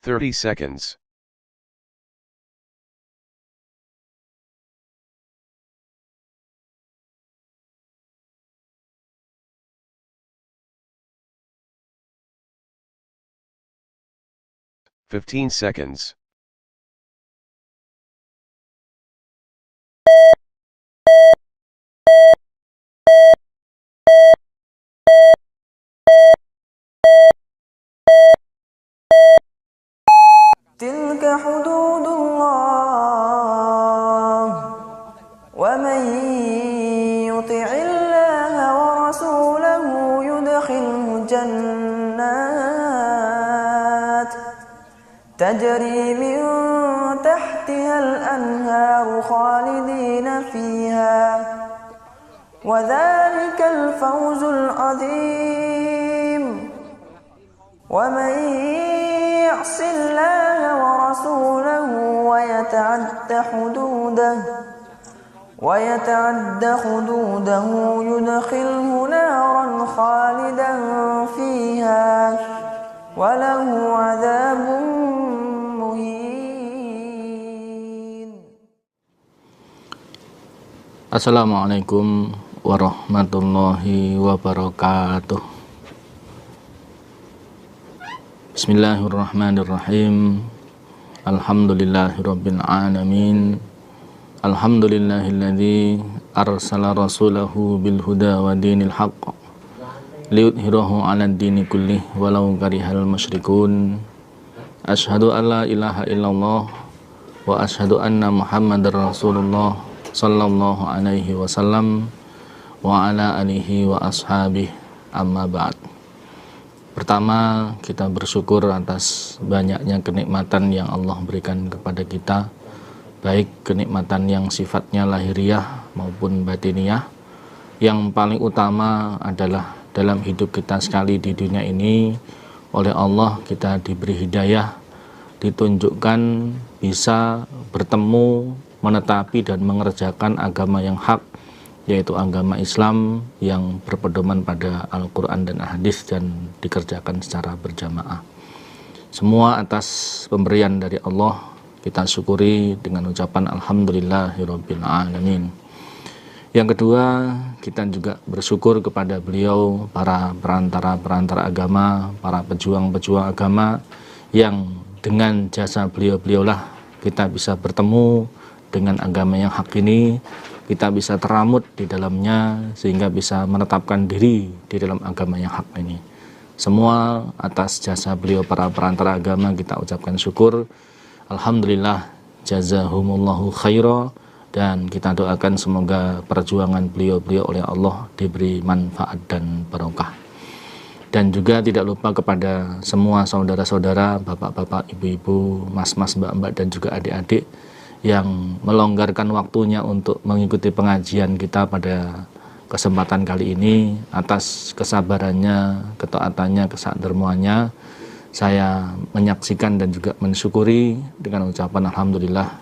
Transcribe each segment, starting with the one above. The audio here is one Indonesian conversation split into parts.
30 seconds. Fifteen seconds. تلك حدود الله ومن يطع الله ورسوله يدخله جنات تجري من تحتها الأنهار خالدين فيها وذلك الفوز العظيم ومن يعص الله ورسوله ويتعد حدوده يدخله نارا خالدا فيها وله عذاب مهين. Assalamualaikum warahmatullahi wabarakatuh. Bismillahirrahmanirrahim. Alhamdulillahirabbil alamin. Alhamdulillahilladzi arsala rasulahu bil huda wa dinil haqq liyudhhirahu 'alad dini kullih walau karihal musyrikun. Asyhadu an la ilaha illallah wa asyhadu anna Muhammadar Rasulullah sallallahu alaihi wasallam wa ala alihi wa ashabihi, amma ba'd. Pertama, kita bersyukur atas banyaknya kenikmatan yang Allah berikan kepada kita, baik kenikmatan yang sifatnya lahiriah maupun batiniah. Yang paling utama adalah dalam hidup kita sekali di dunia ini, oleh Allah kita diberi hidayah, ditunjukkan bisa bertemu, menetapi dan mengerjakan agama yang hak, yaitu agama Islam yang berpedoman pada Al-Quran dan Hadis dan dikerjakan secara berjamaah. Semua atas pemberian dari Allah, kita syukuri dengan ucapan Alhamdulillahirabbil alamin. Yang kedua, kita juga bersyukur kepada beliau, para perantara agama, para pejuang-pejuang agama, yang dengan jasa beliau-beliaulah kita bisa bertemu dengan agama yang hak ini, kita bisa teramut di dalamnya sehingga bisa menetapkan diri di dalam agama yang hak ini. Semua atas jasa beliau para perantara agama kita ucapkan syukur. Alhamdulillah, jazahumullahu khaira, dan kita doakan semoga perjuangan beliau-beliau oleh Allah diberi manfaat dan barokah. Dan juga tidak lupa kepada semua saudara-saudara, bapak-bapak, ibu-ibu, mas-mas, mbak-mbak, dan juga adik-adik yang melonggarkan waktunya untuk mengikuti pengajian kita pada kesempatan kali ini. Atas kesabarannya, ketaatannya, kesadermuannya, saya menyaksikan dan juga mensyukuri dengan ucapan Alhamdulillah,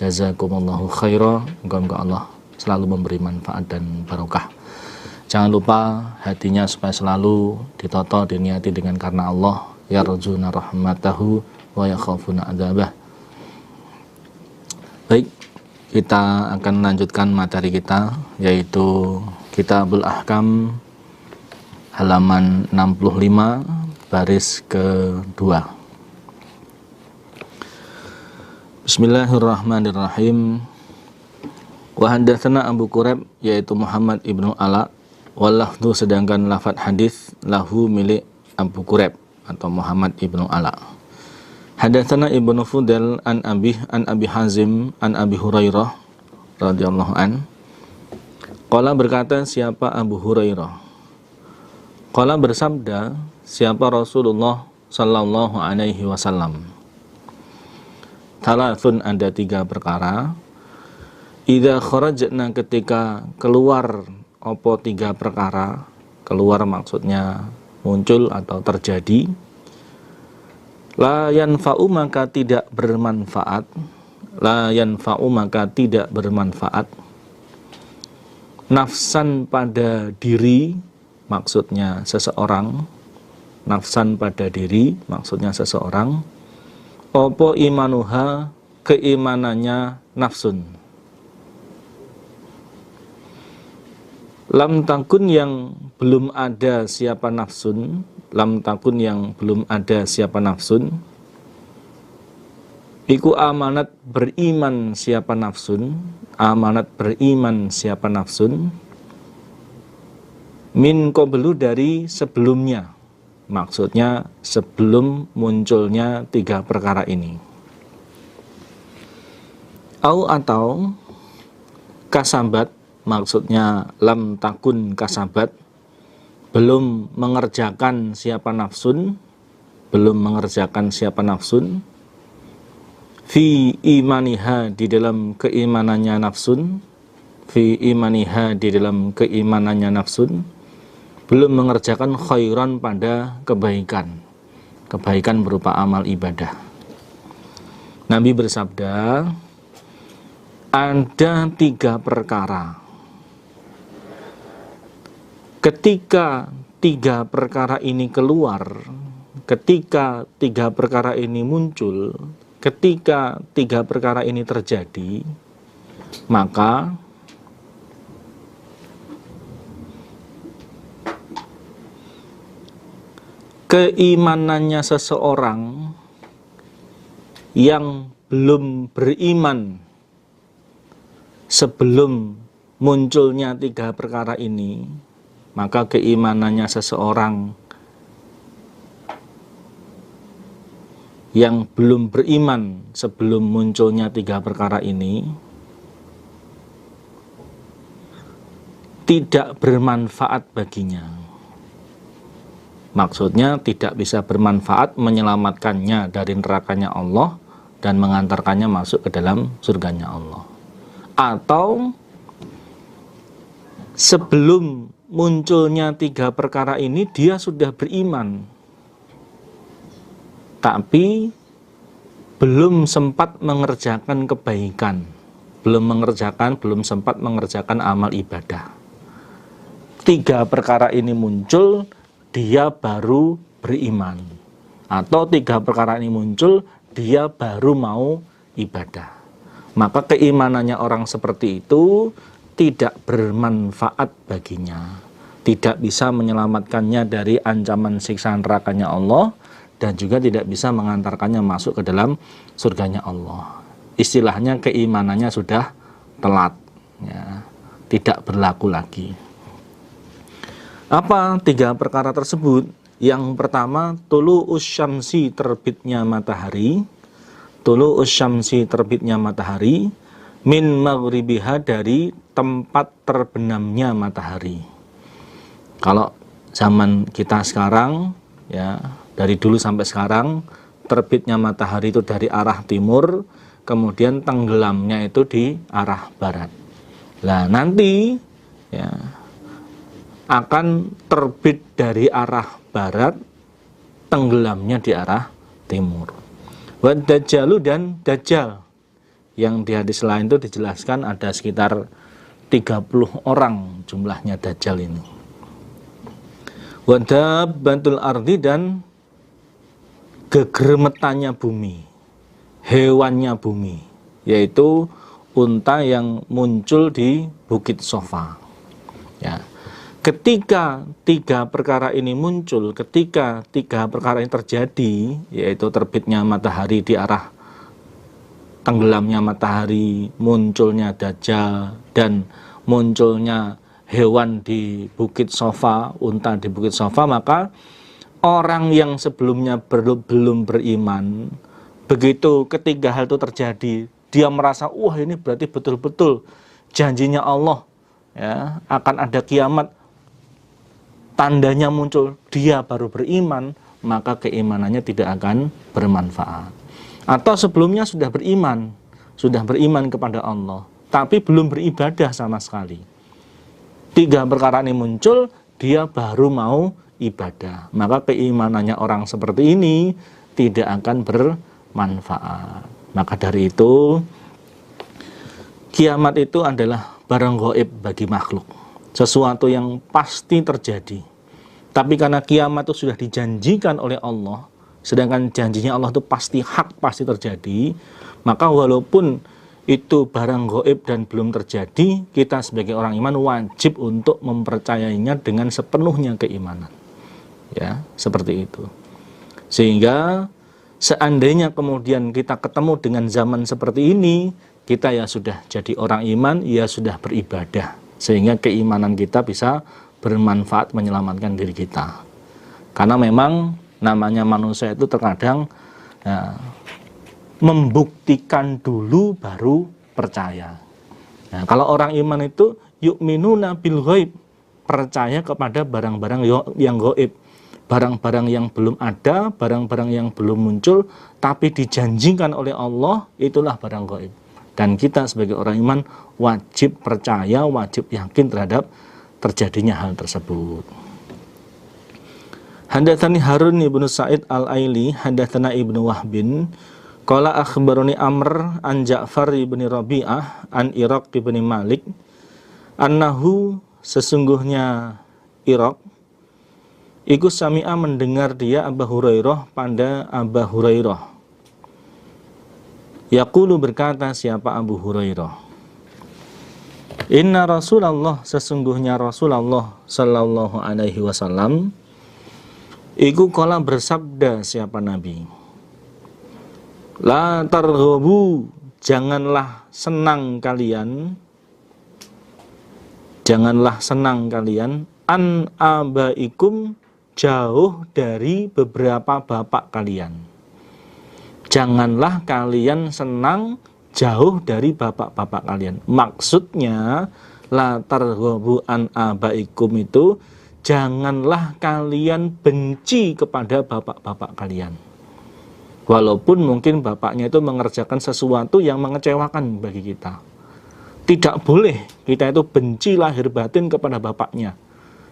jazakumullahu khaira. Moga-moga Allah selalu memberi manfaat dan barokah. Jangan lupa hatinya supaya selalu ditoto, diniati dengan karena Allah, yarjuna rahmatahu wa yakhafuna adzabah. Baik, kita akan melanjutkan materi kita, yaitu Kitabul Ahkam halaman 65 baris kedua. Bismillahirrahmanirrahim. Wa haddatsana Abu Quraib, yaitu Muhammad ibnu Ala, wallafdu, sedangkan lafaz hadis lahu milik Abu Quraib atau Muhammad ibnu Ala. Hadatsana Ibnu Fudail an Abi Hazim an Abi Hurairah radhiyallahu an. Qala, berkata siapa Abu Hurairah. Qala, bersabda siapa Rasulullah sallallahu alaihi wasallam. Thalathun, ada 3 perkara. Idza kharajna, ketika keluar opo 3 perkara. Keluar maksudnya muncul atau terjadi. La yanfa'u, maka tidak bermanfaat. La yanfa'u, maka tidak bermanfaat. Nafsan, pada diri, maksudnya seseorang. Nafsan, pada diri, maksudnya seseorang. Opo imanuha, keimanannya nafsun. Lam takun yang belum ada siapa nafsun, lam takun yang belum ada siapa nafsun, iku amanat beriman siapa nafsun, amanat beriman siapa nafsun, min qablu dari sebelumnya, maksudnya sebelum munculnya tiga perkara ini. Au atau kasabat, maksudnya lam takun kasabat, belum mengerjakan siapa nafsun, belum mengerjakan siapa nafsun, fi imaniha di dalam keimanannya nafsun, fi imaniha di dalam keimanannya nafsun, belum mengerjakan khairan pada kebaikan, kebaikan berupa amal ibadah. Nabi bersabda, ada tiga perkara. Ketika tiga perkara ini keluar, ketika tiga perkara ini muncul, ketika tiga perkara ini terjadi, maka keimanannya seseorang yang belum beriman sebelum munculnya tiga perkara ini, maka keimanannya seseorang yang belum beriman sebelum munculnya tiga perkara ini tidak bermanfaat baginya. Maksudnya tidak bisa bermanfaat menyelamatkannya dari nerakanya Allah dan mengantarkannya masuk ke dalam surganya Allah. Atau sebelum munculnya tiga perkara ini dia sudah beriman, tapi belum sempat mengerjakan kebaikan, belum sempat mengerjakan amal ibadah. Tiga perkara ini muncul, dia baru beriman. Atau tiga perkara ini muncul, dia baru mau ibadah. Maka keimanannya orang seperti itu tidak bermanfaat baginya, tidak bisa menyelamatkannya dari ancaman siksa nerakanya Allah, dan juga tidak bisa mengantarkannya masuk ke dalam surganya Allah. Istilahnya keimanannya sudah telat, ya, tidak berlaku lagi. Apa tiga perkara tersebut? Yang pertama, tulu'us syamsi, terbitnya matahari. Tulu'us syamsi, terbitnya matahari, min maghribiha, dari tempat terbenamnya matahari. Kalau zaman kita sekarang, ya, dari dulu sampai sekarang, terbitnya matahari itu dari arah timur, kemudian tenggelamnya itu di arah barat. Nah, nanti ya akan terbit dari arah barat, tenggelamnya di arah timur. Wa dajjalu, dan dajjal, yang di hadis lain itu dijelaskan ada sekitar 30 orang jumlahnya dajjal ini. Wa dabbatul ardi, dan gegermetannya bumi, hewannya bumi, yaitu unta yang muncul di Bukit Sofa. Ya. Ketika tiga perkara ini muncul, ketika tiga perkara ini terjadi, yaitu terbitnya matahari di arah tenggelamnya matahari, munculnya dajjal, dan munculnya hewan di Bukit Sofa, unta di Bukit Sofa, maka orang yang sebelumnya belum beriman, begitu ketiga hal itu terjadi, dia merasa, wah ini berarti betul-betul janjinya Allah, ya, akan ada kiamat, tandanya muncul, dia baru beriman, maka keimanannya tidak akan bermanfaat. Atau sebelumnya sudah beriman kepada Allah, tapi belum beribadah sama sekali. Tiga perkara ini muncul, dia baru mau ibadah, maka keimanannya orang seperti ini tidak akan bermanfaat. Maka dari itu, kiamat itu adalah barang gaib bagi makhluk, sesuatu yang pasti terjadi. Tapi karena kiamat itu sudah dijanjikan oleh Allah, sedangkan janjinya Allah itu pasti hak, pasti terjadi, maka walaupun itu barang gaib dan belum terjadi, kita sebagai orang iman wajib untuk mempercayainya dengan sepenuhnya keimanan. Ya, seperti itu. Sehingga seandainya kemudian kita ketemu dengan zaman seperti ini, kita ya sudah jadi orang iman, ya sudah beribadah, sehingga keimanan kita bisa bermanfaat menyelamatkan diri kita. Karena memang namanya manusia itu terkadang ya, membuktikan dulu baru percaya. Nah, kalau orang iman itu yu'minuna bil ghaib, percaya kepada barang-barang yang gaib, barang-barang yang belum ada, barang-barang yang belum muncul, tapi dijanjikan oleh Allah, itulah barang gaib. Dan kita sebagai orang iman wajib percaya, wajib yakin terhadap terjadinya hal tersebut. Hadatsani Harun ibnu Sa'id al-Aili, hadatsana ibnu Wahbin, qala akhbarani Amr an Ja'far ibni Rabi'ah an Iraq ibni Malik, annahu sesungguhnya Iraq iku sami'a mendengar dia Abu Hurairah pada Abu Hurairah. Yaqulu berkata siapa Abu Hurairah, Inna Rasulullah sesungguhnya Rasulullah sallallahu alaihi wasallam iku qala bersabda siapa Nabi, la targhabu janganlah senang kalian an abaikum jauh dari beberapa bapak kalian. Janganlah kalian senang jauh dari bapak-bapak kalian. Maksudnya la targhabu an abaikum itu janganlah kalian benci kepada bapak-bapak kalian. Walaupun mungkin bapaknya itu mengerjakan sesuatu yang mengecewakan bagi kita. Tidak boleh kita itu benci lahir batin kepada bapaknya.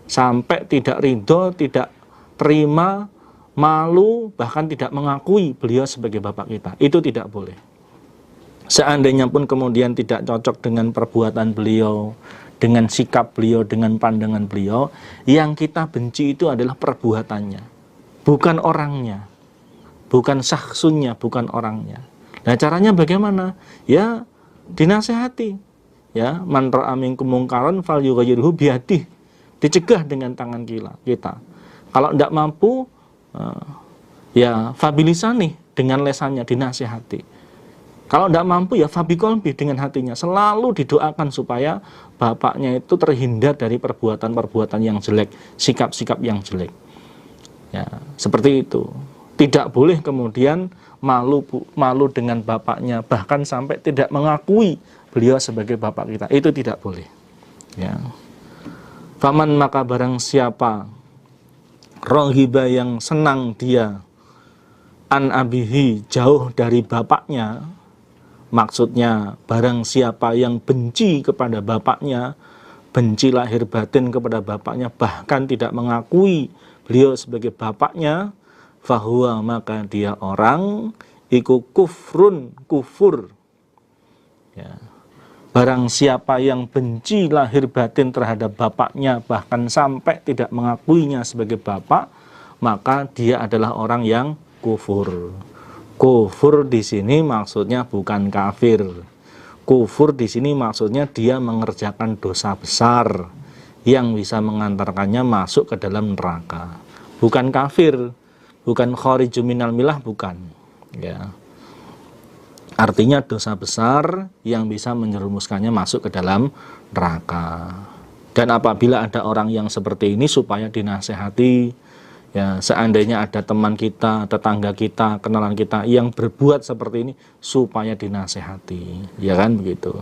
Sampai tidak ridho, tidak terima, malu, bahkan tidak mengakui beliau sebagai bapak kita. Itu tidak boleh. Seandainya pun kemudian tidak cocok dengan perbuatan beliau, dengan sikap beliau, dengan pandangan beliau, yang kita benci itu adalah perbuatannya, bukan orangnya, bukan syakhsunnya, bukan orangnya. Nah, caranya bagaimana? Ya, dinasehati. Ya, man ra'a minkum mungkaran falyughayyirhu biyadihi. Dicegah dengan tangan kita. Kalau tidak mampu, ya fabilisani, dengan lesannya dinasehati. Kalau tidak mampu ya fabiqalbi, dengan hatinya. Selalu didoakan supaya bapaknya itu terhindar dari perbuatan-perbuatan yang jelek, sikap-sikap yang jelek. Ya, seperti itu. Tidak boleh kemudian malu dengan bapaknya, bahkan sampai tidak mengakui beliau sebagai bapak kita. Itu tidak boleh. Ya. Faman maka barang siapa rohiba yang senang dia an abihi jauh dari bapaknya, maksudnya barang siapa yang benci kepada bapaknya, benci lahir batin kepada bapaknya, bahkan tidak mengakui beliau sebagai bapaknya, fahuwa maka dia orang iku kufur. Ya. Barang siapa yang benci lahir batin terhadap bapaknya, bahkan sampai tidak mengakuinya sebagai bapak, maka dia adalah orang yang kufur. Kufur di sini maksudnya bukan kafir. Kufur di sini maksudnya dia mengerjakan dosa besar yang bisa mengantarkannya masuk ke dalam neraka. Bukan kafir, bukan khariju minal millah, bukan. Ya. Artinya dosa besar yang bisa menyerumuskannya masuk ke dalam neraka. Dan apabila ada orang yang seperti ini, supaya dinasehati. Ya, seandainya ada teman kita, tetangga kita, kenalan kita yang berbuat seperti ini, supaya dinasehati. Ya kan begitu.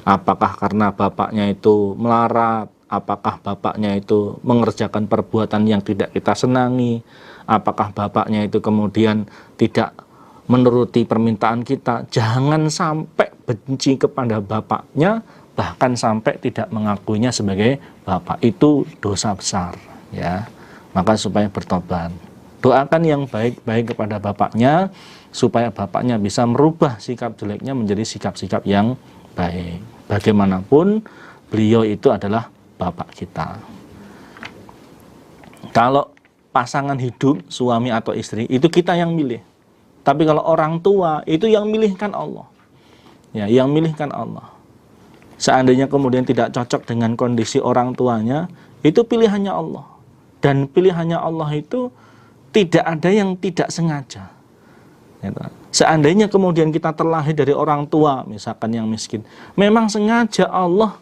Apakah karena bapaknya itu melarat, apakah bapaknya itu mengerjakan perbuatan yang tidak kita senangi, apakah bapaknya itu kemudian tidak menuruti permintaan kita, jangan sampai benci kepada bapaknya, bahkan sampai tidak mengakuinya sebagai bapak. Itu dosa besar, ya. Maka supaya bertobat, doakan yang baik-baik kepada bapaknya, supaya bapaknya bisa merubah sikap jeleknya menjadi sikap-sikap yang baik. Bagaimanapun beliau itu adalah bapak kita. Kalau pasangan hidup, suami atau istri, itu kita yang milih. Tapi kalau orang tua, itu yang milihkan Allah. Ya, yang milihkan Allah. Seandainya kemudian tidak cocok dengan kondisi orang tuanya, itu pilihannya Allah. Dan pilihannya Allah itu tidak ada yang tidak sengaja. Seandainya kemudian kita terlahir dari orang tua, misalkan yang miskin, memang sengaja Allah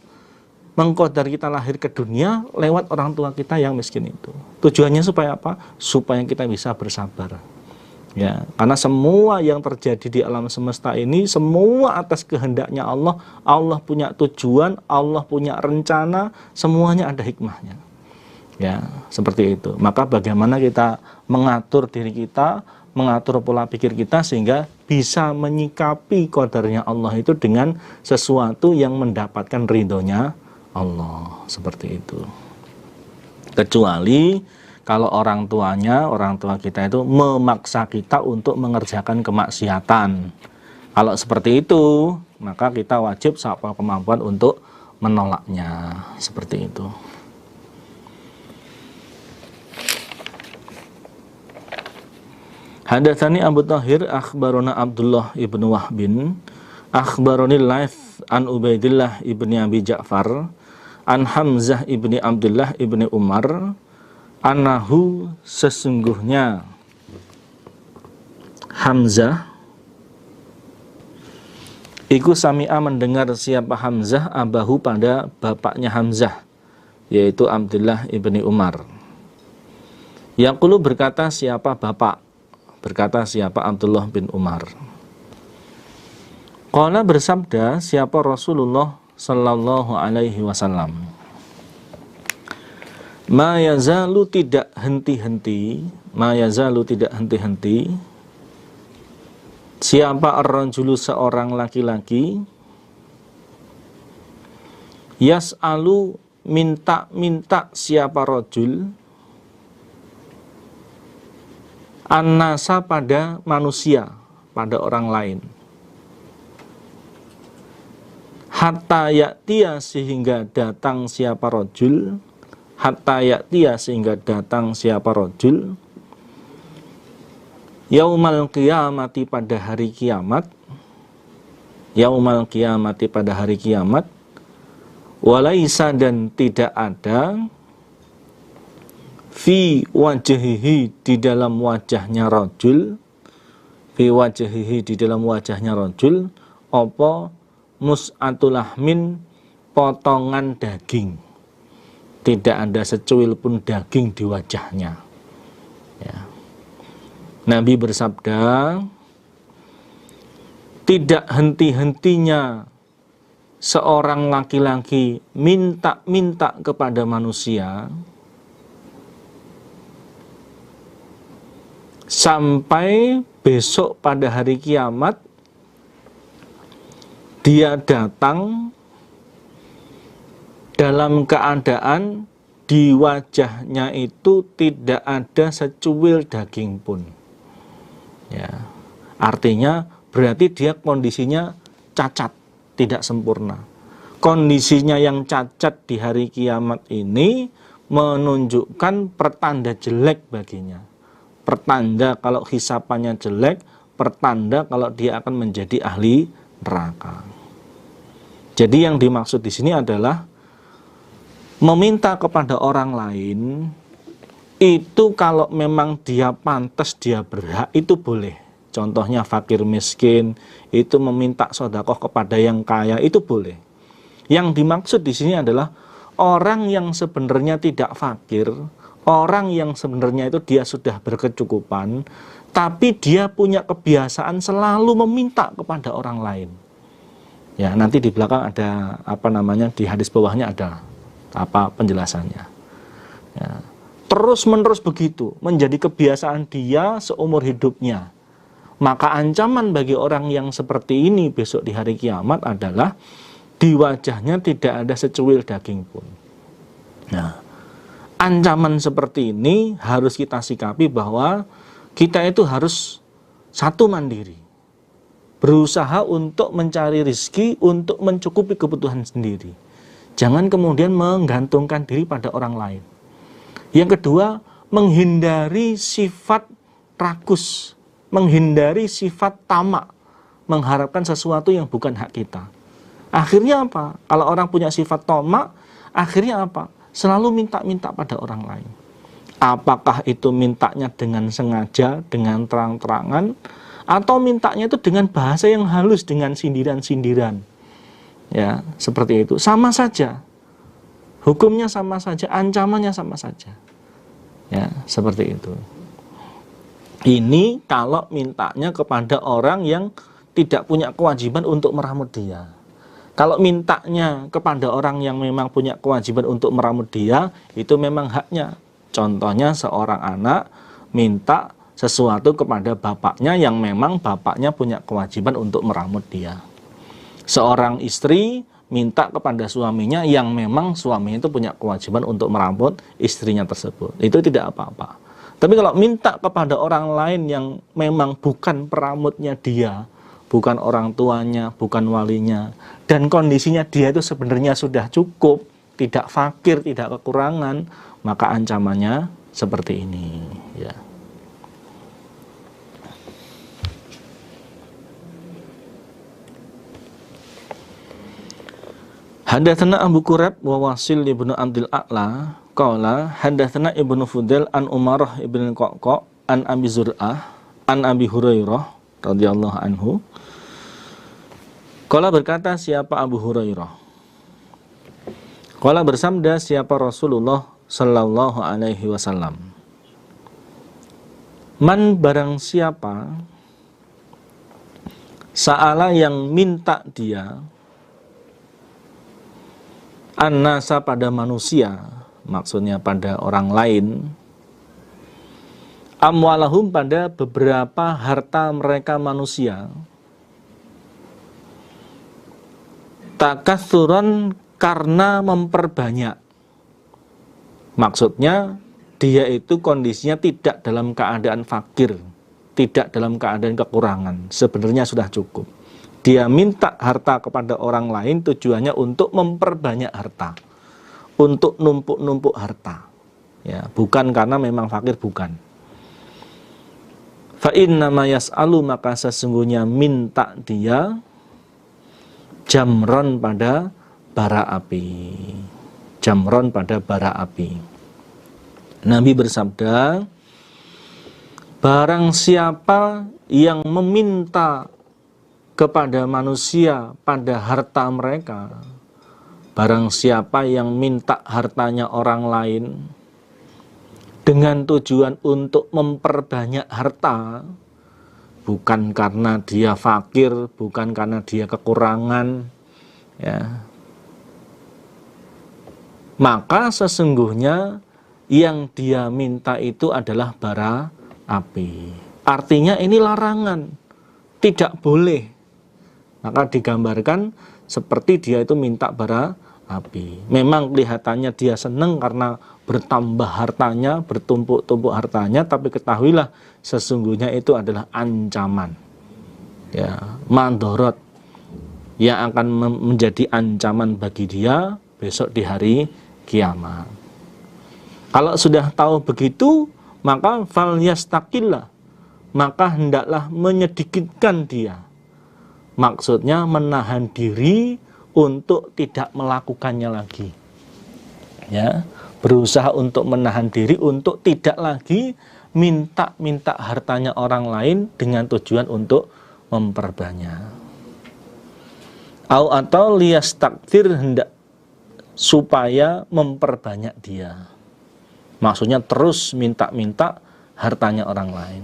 mengqadar kita lahir ke dunia lewat orang tua kita yang miskin itu. Tujuannya supaya apa? Supaya kita bisa bersabar. Ya, karena semua yang terjadi di alam semesta ini semua atas kehendaknya Allah. Allah punya tujuan, Allah punya rencana, semuanya ada hikmahnya. Ya, seperti itu. Maka bagaimana kita mengatur diri kita, mengatur pola pikir kita sehingga bisa menyikapi qadarnya Allah itu dengan sesuatu yang mendapatkan ridhonya Allah, seperti itu. Kecuali kalau orang tua kita itu memaksa kita untuk mengerjakan kemaksiatan. Kalau seperti itu, maka kita wajib sampai kemampuan untuk menolaknya, seperti itu. Hadatsani Abu Thahir akhbarona Abdullah ibnu Wahbin akhbaroni Laits an Ubaidillah ibni Abi Ja'far an Hamzah ibni Abdullah ibni Umar anahu sesungguhnya Hamzah iku sami'a mendengar siapa Hamzah abahu pada bapaknya Hamzah yaitu Abdullah ibni Umar. Yaqulu berkata siapa bapak, berkata siapa Abdullah bin Umar. Qala bersabda siapa Rasulullah sallallahu alaihi wasallam. Ma yazalu tidak henti-henti, ma yazalu tidak henti-henti. Siapa ar-rajulu seorang laki-laki yas'alu minta-minta siapa rajul an-nasa pada manusia, pada orang lain. Hatta ya'tiya sehingga datang siapa rajul, hatta ya'tiya sehingga datang siapa rajul, yaumal qiyamati pada hari kiamat, yaumal qiyamati pada hari kiamat, walaisa dan tidak ada, fi wajhihi di dalam wajahnya rajul, fi wajhihi di dalam wajahnya rajul, apa mus'atul lahmin potongan daging, tidak ada secuil pun daging di wajahnya. Ya. Nabi bersabda, tidak henti-hentinya seorang laki-laki minta-minta kepada manusia sampai besok pada hari kiamat dia datang dalam keadaan di wajahnya itu tidak ada secuil daging pun. Ya, artinya berarti dia kondisinya cacat, tidak sempurna. Kondisinya yang cacat di hari kiamat ini menunjukkan pertanda jelek baginya. Pertanda kalau hisapannya jelek, pertanda kalau dia akan menjadi ahli neraka. Jadi yang dimaksud di sini adalah meminta kepada orang lain itu kalau memang dia pantas, dia berhak, itu boleh. Contohnya fakir miskin itu meminta sedekah kepada yang kaya, itu boleh. Yang dimaksud di sini adalah orang yang sebenarnya tidak fakir, orang yang sebenarnya itu dia sudah berkecukupan, tapi dia punya kebiasaan selalu meminta kepada orang lain. Ya, nanti di belakang ada di hadis bawahnya ada penjelasannya. Ya. Terus-menerus begitu menjadi kebiasaan dia seumur hidupnya. Maka ancaman bagi orang yang seperti ini besok di hari kiamat adalah di wajahnya tidak ada secuil daging pun. Nah, ancaman seperti ini harus kita sikapi bahwa kita itu harus satu mandiri, berusaha untuk mencari rezeki, untuk mencukupi kebutuhan sendiri. Jangan kemudian menggantungkan diri pada orang lain. Yang kedua, menghindari sifat rakus, menghindari sifat tamak, mengharapkan sesuatu yang bukan hak kita. Akhirnya apa? Kalau orang punya sifat tamak, akhirnya apa? Selalu minta-minta pada orang lain. Apakah itu mintanya dengan sengaja, dengan terang-terangan, atau mintanya itu dengan bahasa yang halus, dengan sindiran-sindiran. Ya, seperti itu. Sama saja. Hukumnya sama saja, ancamannya sama saja. Ya, seperti itu. Ini kalau mintanya kepada orang yang tidak punya kewajiban untuk meramut dia. Kalau mintanya kepada orang yang memang punya kewajiban untuk meramut dia, itu memang haknya. Contohnya seorang anak minta sesuatu kepada bapaknya yang memang bapaknya punya kewajiban untuk meramut dia. Seorang istri minta kepada suaminya yang memang suaminya itu punya kewajiban untuk meramut istrinya tersebut. Itu tidak apa-apa. Tapi kalau minta kepada orang lain yang memang bukan peramutnya dia, bukan orang tuanya, bukan walinya, dan kondisinya dia itu sebenarnya sudah cukup, tidak fakir, tidak kekurangan, maka ancamannya seperti ini. Ya. Hadatsana Abu Qurab wa Wasil ibnu Abdul A'la qala hadatsana Ibnu Fudail an Umarah ibn Qaqqa an Abi Zur'ah an Abi Hurairah radhiyallahu anhu. Qala berkata siapa Abu Hurairah? Qala bersabda siapa Rasulullah sallallahu alaihi wasallam? Man barang siapa sa'ala yang minta dia an-nasa pada manusia, maksudnya pada orang lain, amwalahum pada beberapa harta mereka manusia, takatsuran karena memperbanyak. Maksudnya dia itu kondisinya tidak dalam keadaan fakir, tidak dalam keadaan kekurangan, sebenarnya sudah cukup. Dia minta harta kepada orang lain tujuannya untuk memperbanyak harta, untuk numpuk-numpuk harta, ya, bukan karena memang fakir, bukan. Fa innama yas'alu, maka sesungguhnya minta dia jamron pada bara api, jamron pada bara api. Nabi bersabda, barang siapa yang meminta kepada manusia pada harta mereka, barang siapa yang minta hartanya orang lain dengan tujuan untuk memperbanyak harta, bukan karena dia fakir, bukan karena dia kekurangan, ya, maka sesungguhnya yang dia minta itu adalah bara api. Artinya ini larangan, tidak boleh. Maka digambarkan seperti dia itu minta bara api. Memang kelihatannya dia senang karena bertambah hartanya, bertumpuk-tumpuk hartanya, tapi ketahuilah sesungguhnya itu adalah ancaman, ya, mandorot yang akan menjadi ancaman bagi dia besok di hari kiamat. Kalau sudah tahu begitu, maka fal yastaqillah, maka hendaklah menyedikitkan dia. Maksudnya menahan diri untuk tidak melakukannya lagi, ya, berusaha untuk menahan diri untuk tidak lagi minta hartanya orang lain dengan tujuan untuk memperbanyak. Atau liyastakthir, hendak supaya memperbanyak dia, maksudnya terus minta hartanya orang lain.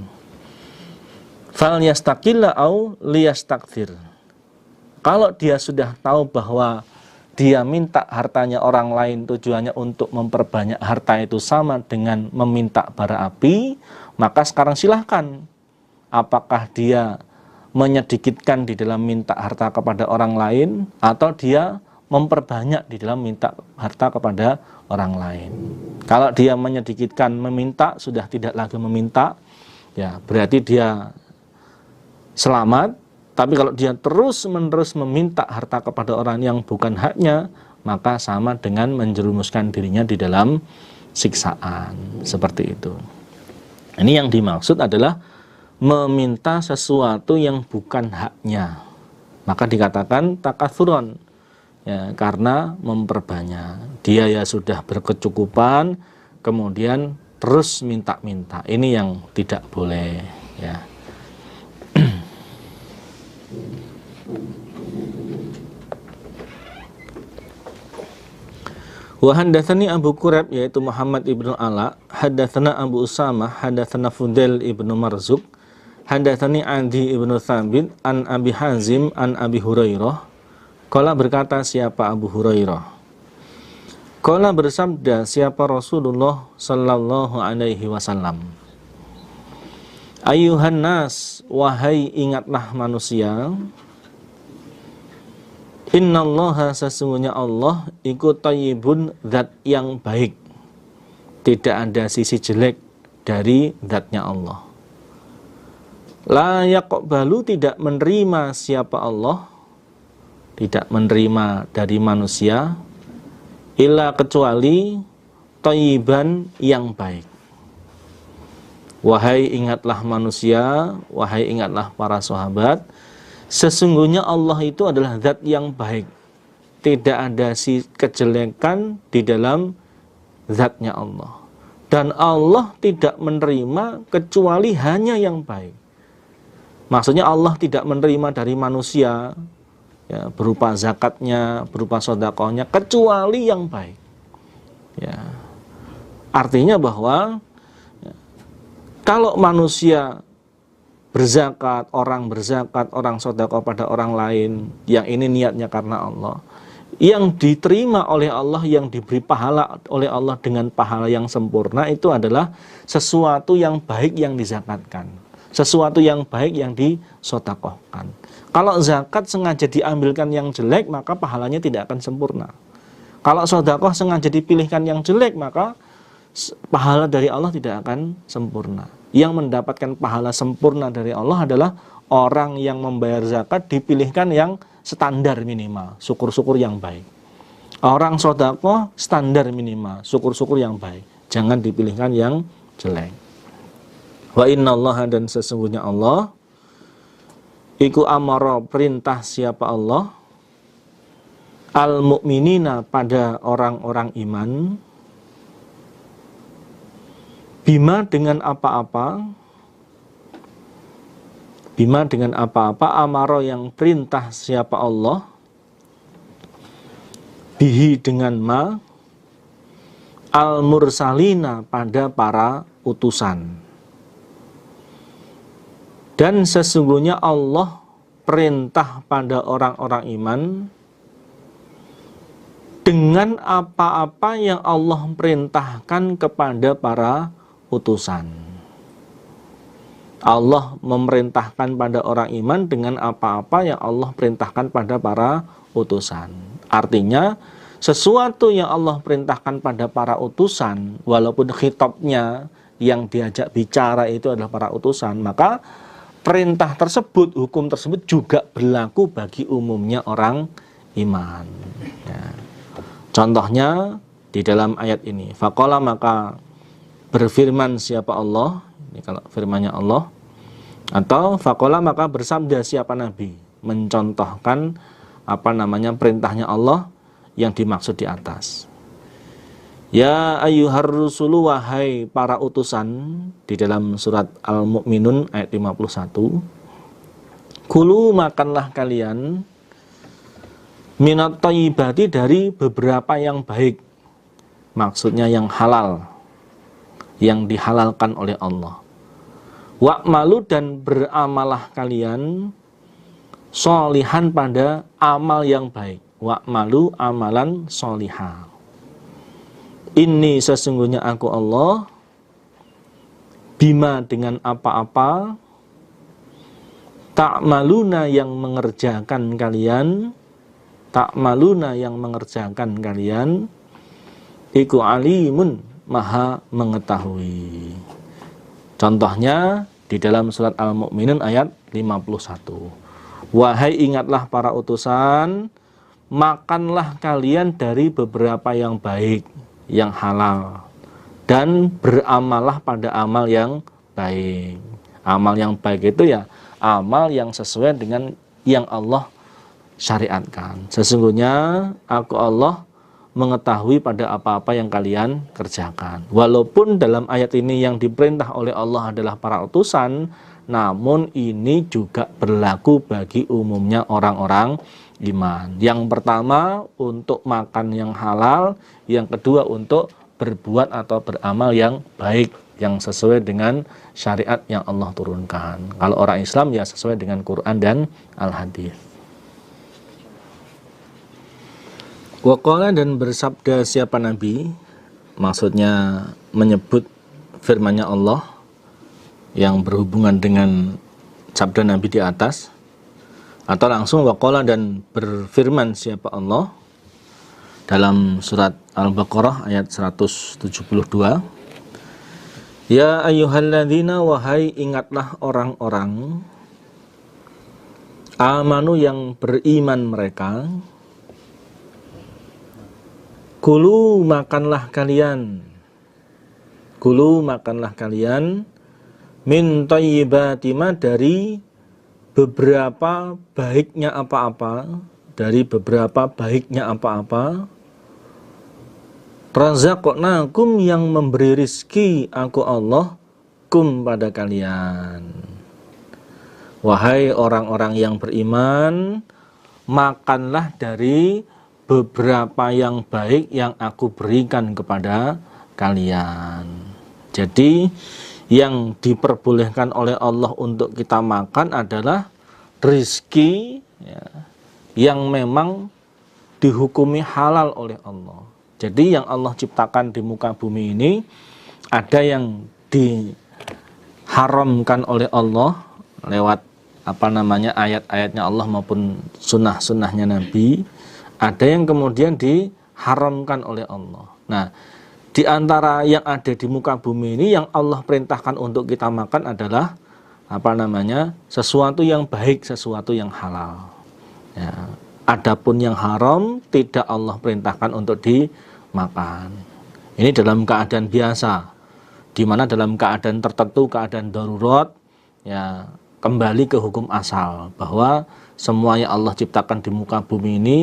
Fal yastaqilla au liyastakthir. Kalau dia sudah tahu bahwa dia minta hartanya orang lain tujuannya untuk memperbanyak harta itu sama dengan meminta bara api, maka sekarang silahkan. Apakah dia menyedikitkan di dalam minta harta kepada orang lain, atau dia memperbanyak di dalam minta harta kepada orang lain. Kalau dia menyedikitkan meminta, sudah tidak lagi meminta, ya berarti dia selamat. Tapi kalau dia terus-menerus meminta harta kepada orang yang bukan haknya, maka sama dengan menjerumuskan dirinya di dalam siksaan, seperti itu. Ini yang dimaksud adalah meminta sesuatu yang bukan haknya, maka dikatakan takatsuron, ya, karena memperbanyak. Dia ya sudah berkecukupan, kemudian terus minta-minta. Ini yang tidak boleh, ya. Wa haddatsani Abu Quraib, yaitu Muhammad ibnu Ala, haddatsana Abu Usamah, haddatsana Fudail ibnu Marzuq, haddatsani Adi ibnu Thabit an Abi Hazim an Abi Hurairah. Qala, berkata siapa Abu Hurairah, qala, bersabda siapa Rasulullah sallallahu alaihi wasallam, ayuhan nas, wahai ingatlah manusia, innallaha, sesungguhnya Allah iku thayyibun, zat yang baik, tidak ada sisi jelek dari zatnya Allah. La yaqbalu, tidak menerima siapa Allah, tidak menerima dari manusia, illa, kecuali thayyiban, yang baik. Wahai ingatlah manusia, wahai ingatlah para sahabat, sesungguhnya Allah itu adalah zat yang baik, tidak ada kejelekan di dalam zatnya Allah, dan Allah tidak menerima kecuali hanya yang baik. Maksudnya Allah tidak menerima dari manusia, ya, berupa zakatnya, berupa sedekahnya, kecuali yang baik, ya. Artinya bahwa, ya, kalau manusia berzakat, orang sedekah pada orang lain, yang ini niatnya karena Allah, yang diterima oleh Allah, yang diberi pahala oleh Allah dengan pahala yang sempurna, itu adalah sesuatu yang baik yang dizakatkan, sesuatu yang baik yang disedekahkan. Kalau zakat sengaja diambilkan yang jelek, maka pahalanya tidak akan sempurna. Kalau sedekah sengaja dipilihkan yang jelek, maka pahala dari Allah tidak akan sempurna. Yang mendapatkan pahala sempurna dari Allah adalah orang yang membayar zakat dipilihkan yang standar minimal, syukur-syukur yang baik. Orang sedekah standar minimal, syukur-syukur yang baik, jangan dipilihkan yang jelek. Wa innallaha, dan sesungguhnya Allah iku amara, perintah siapa Allah, al mu'minina, pada orang-orang iman, bima, dengan apa-apa, bima, dengan apa-apa, amara, yang perintah siapa Allah, bihi, dengan ma, al mursalina, pada para utusan. Dan sesungguhnya Allah perintah pada orang-orang iman dengan apa-apa yang Allah perintahkan kepada para utusan. Allah memerintahkan pada orang iman dengan apa-apa yang Allah perintahkan pada para utusan. Artinya, sesuatu yang Allah perintahkan pada para utusan, walaupun khitabnya yang diajak bicara itu adalah para utusan, maka perintah tersebut, hukum tersebut juga berlaku bagi umumnya orang iman, ya. Contohnya di dalam ayat ini, faqala, maka berfirman siapa Allah, ini kalau firmannya Allah, atau faqala, maka bersabda siapa Nabi, mencontohkan perintahnya Allah yang dimaksud di atas. Ya ayyuhar rusulu, wahai para utusan, di dalam surat Al-Mu'minun ayat 51. Kulu, makanlah kalian, minat thayyibati, dari beberapa yang baik, maksudnya yang halal, yang dihalalkan oleh Allah. Wa'malu, dan beramalah kalian, sholihan, pada amal yang baik. Wa'malu, amalan sholihah. Ini sesungguhnya aku Allah, bima, dengan apa-apa, ta'maluna, yang mengerjakan kalian, ta'maluna, yang mengerjakan kalian, iku alimun, maha mengetahui. Contohnya di dalam surat Al-Mu'minun ayat 51. Wahai ingatlah para utusan, makanlah kalian dari beberapa yang baik, yang halal, dan beramallah pada amal yang baik. Amal yang baik itu ya amal yang sesuai dengan yang Allah syariatkan. Sesungguhnya aku Allah mengetahui pada apa-apa yang kalian kerjakan. Walaupun dalam ayat ini yang diperintah oleh Allah adalah para utusan, namun ini juga berlaku bagi umumnya orang-orang iman. Yang pertama untuk makan yang halal, yang kedua untuk berbuat atau beramal yang baik, yang sesuai dengan syariat yang Allah turunkan. Kalau orang Islam ya sesuai dengan Quran dan Al-Hadis. Waqala, dan bersabda siapa Nabi, maksudnya menyebut firman-Nya Allah yang berhubungan dengan sabda Nabi di atas, atau langsung waqala, dan berfirman siapa Allah dalam surat Al-Baqarah ayat 172. Ya ayyuhalladzina, wahai ingatlah orang-orang amanu yang beriman mereka, kulu makanlah kalian min thayyibati ma, dari beberapa baiknya apa-apa, razaqnakum, yang memberi rizki aku Allah kum, pada kalian. Wahai orang-orang yang beriman, makanlah dari beberapa yang baik yang aku berikan kepada kalian. Jadi yang diperbolehkan oleh Allah untuk kita makan adalah rizki ya, yang memang dihukumi halal oleh Allah. Jadi yang Allah ciptakan di muka bumi ini ada yang diharamkan oleh Allah lewat ayat-ayatnya Allah maupun sunnah-sunnahnya Nabi. Ada yang kemudian diharamkan oleh Allah. Nah, di antara yang ada di muka bumi ini yang Allah perintahkan untuk kita makan adalah sesuatu yang baik, sesuatu yang halal. Ya. Adapun yang haram tidak Allah perintahkan untuk dimakan. Ini dalam keadaan biasa, di mana dalam keadaan tertentu, keadaan darurat, ya kembali ke hukum asal bahwa semua yang Allah ciptakan di muka bumi ini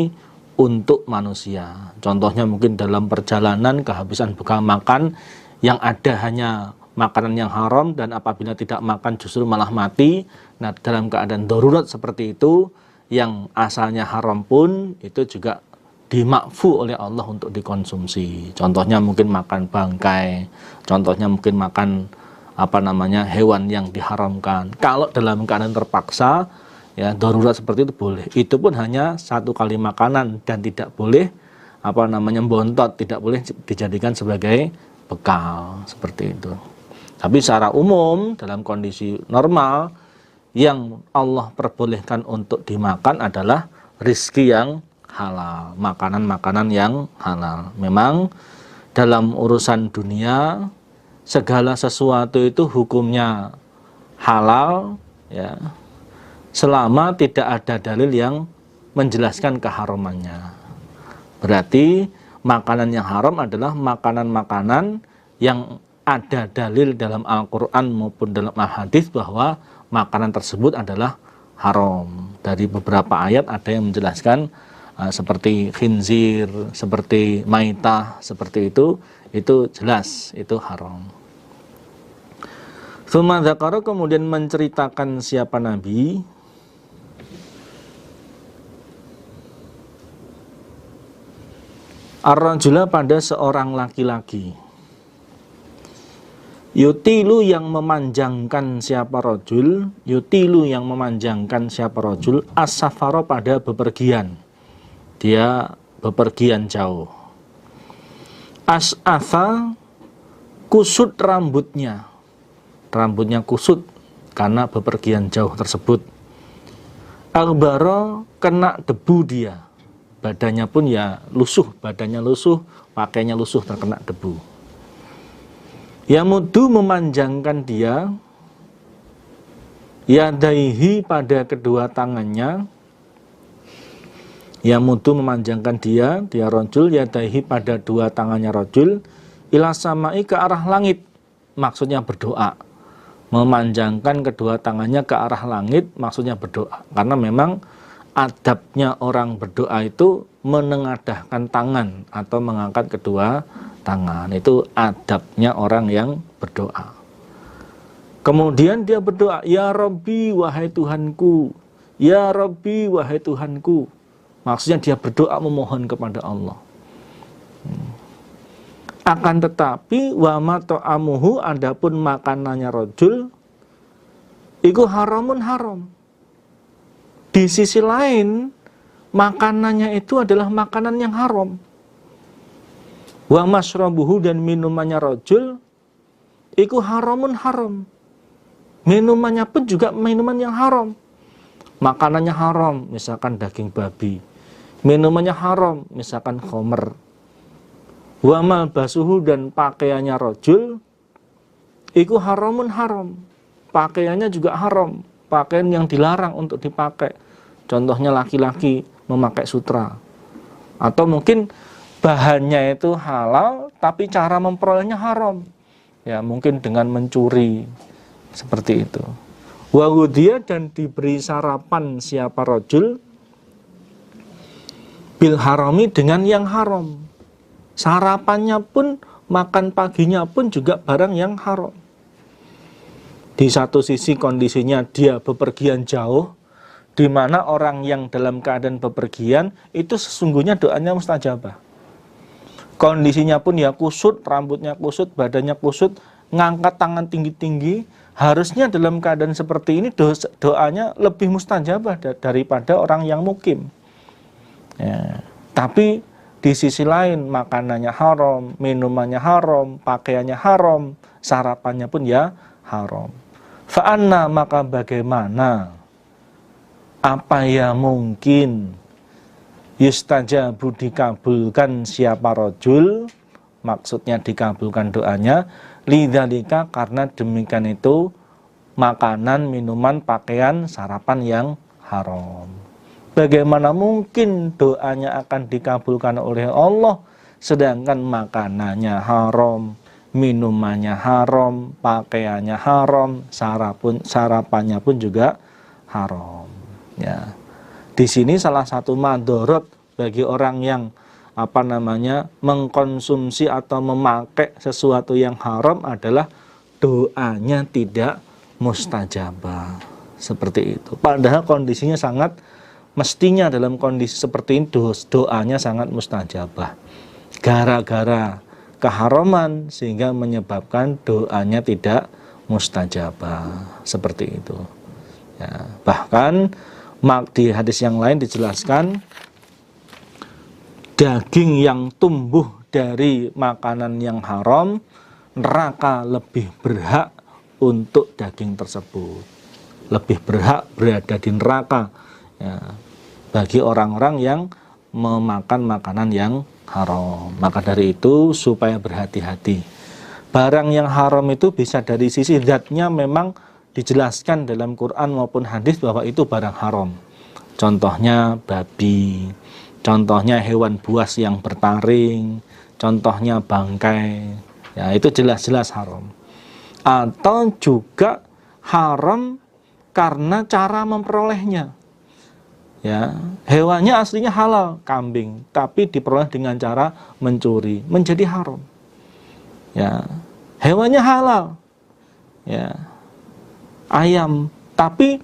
untuk manusia. Contohnya mungkin dalam perjalanan kehabisan bekal makan, yang ada hanya makanan yang haram, dan apabila tidak makan justru malah mati. Nah, dalam keadaan darurat seperti itu, yang asalnya haram pun itu juga dimakfu oleh Allah untuk dikonsumsi. Contohnya mungkin makan bangkai, contohnya mungkin makan hewan yang diharamkan. Kalau dalam keadaan terpaksa, ya darurat seperti itu boleh. Itu pun hanya satu kali makanan dan tidak boleh bontot, tidak boleh dijadikan sebagai bekal seperti itu. Tapi secara umum dalam kondisi normal yang Allah perbolehkan untuk dimakan adalah rizki yang halal, makanan-makanan yang halal. Memang dalam urusan dunia segala sesuatu itu hukumnya halal, ya, selama tidak ada dalil yang menjelaskan keharamannya. Berarti makanan yang haram adalah makanan-makanan yang ada dalil dalam Al-Quran maupun dalam Al-Hadis bahwa makanan tersebut adalah haram. Dari beberapa ayat ada yang menjelaskan seperti khinzir, seperti maitah, seperti itu jelas itu haram. Tsumma dzakara, kemudian menceritakan siapa Nabi ar-rajula, pada seorang laki-laki, yutilu, yang memanjangkan siapa rajul, as-safara, pada bepergian. Dia bepergian jauh. As'atha, kusut rambutnya kusut karena bepergian jauh tersebut. Aghbara, kena debu dia, badannya pun ya lusuh, pakainya lusuh terkena debu. Yamudu, memanjangkan dia, yadaihi, pada kedua tangannya. Yamudu, memanjangkan dia rajul, yadaihi, pada dua tangannya rajul, ila samai, ke arah langit, maksudnya berdoa. Memanjangkan kedua tangannya ke arah langit, maksudnya berdoa. Karena memang adabnya orang berdoa itu menengadahkan tangan atau mengangkat kedua tangan. Itu adabnya orang yang berdoa. Kemudian dia berdoa, ya Rabbi, wahai Tuhanku, ya Rabbi, wahai Tuhanku. Maksudnya dia berdoa memohon kepada Allah. Akan tetapi wa ma ta'amuhu, adapun makanannya rajul iku haramun, haram. Di sisi lain makanannya itu adalah makanan yang haram. Wa masrabuhu, dan minumannya rajul iku haramun, haram. Minumannya pun juga minuman yang haram. Makanannya haram, misalkan daging babi. Minumannya haram, misalkan khamr. Wa malbasuhu, dan pakaiannya rajul iku haramun, haram. Pakaiannya juga haram, pakaian yang dilarang untuk dipakai. Contohnya laki-laki memakai sutra. Atau mungkin bahannya itu halal tapi cara memperolehnya haram. Ya, mungkin dengan mencuri, seperti itu. Wa ghudhiya, dan diberi sarapan siapa rajul bil harami, dengan yang haram. Sarapannya pun, makan paginya pun juga barang yang haram. Di satu sisi kondisinya dia bepergian jauh, di mana orang yang dalam keadaan bepergian itu sesungguhnya doanya mustajabah. Kondisinya pun ya kusut, rambutnya kusut, badannya kusut, ngangkat tangan tinggi-tinggi. Harusnya dalam keadaan seperti ini doanya lebih mustajabah daripada orang yang mukim. Ya, tapi di sisi lain makanannya haram, minumannya haram, pakaiannya haram, sarapannya pun ya haram. Fa'anna, maka bagaimana, apa ya mungkin yustajabu, dikabulkan siapa rajul, maksudnya dikabulkan doanya, lidzalika, karena demikian itu makanan, minuman, pakaian, sarapan yang haram. Bagaimana mungkin doanya akan dikabulkan oleh Allah sedangkan makanannya haram, minumannya haram, pakaiannya haram, sarapannya pun juga haram. Ya. Di sini salah satu madorot bagi orang yang mengkonsumsi atau memakai sesuatu yang haram adalah doanya tidak mustajabah. Seperti itu. Padahal kondisinya sangat, mestinya dalam kondisi seperti ini doanya sangat mustajabah. Gara-gara keharaman sehingga menyebabkan doanya tidak mustajabah. Seperti itu. Ya, bahkan di hadis yang lain dijelaskan daging yang tumbuh dari makanan yang haram, neraka lebih berhak untuk daging tersebut. Lebih berhak berada di neraka, ya, bagi orang-orang yang memakan makanan yang haram. Maka dari itu supaya berhati-hati. Barang yang haram itu bisa dari sisi zatnya memang dijelaskan dalam Quran maupun hadis bahwa itu barang haram. Contohnya babi, contohnya hewan buas yang bertaring, contohnya bangkai, ya itu jelas-jelas haram. Atau juga haram karena cara memperolehnya. Ya, hewannya aslinya halal, kambing, tapi diperoleh dengan cara mencuri, menjadi haram. Ya, hewannya halal, ya, ayam, tapi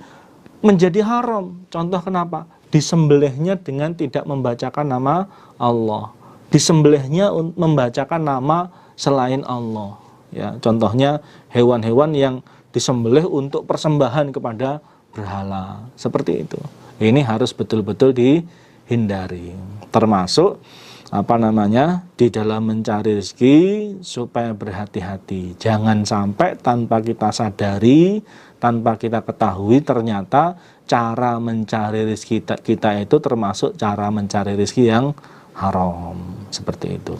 menjadi haram. Contoh kenapa? Disembelihnya dengan tidak membacakan nama Allah, disembelihnya membacakan nama selain Allah. Ya, contohnya hewan-hewan yang disembelih untuk persembahan kepada berhala, seperti itu. Ini harus betul-betul dihindari. Termasuk di dalam mencari rezeki supaya berhati-hati. Jangan sampai tanpa kita sadari, tanpa kita ketahui ternyata cara mencari rezeki kita itu termasuk cara mencari rezeki yang haram. Seperti itu.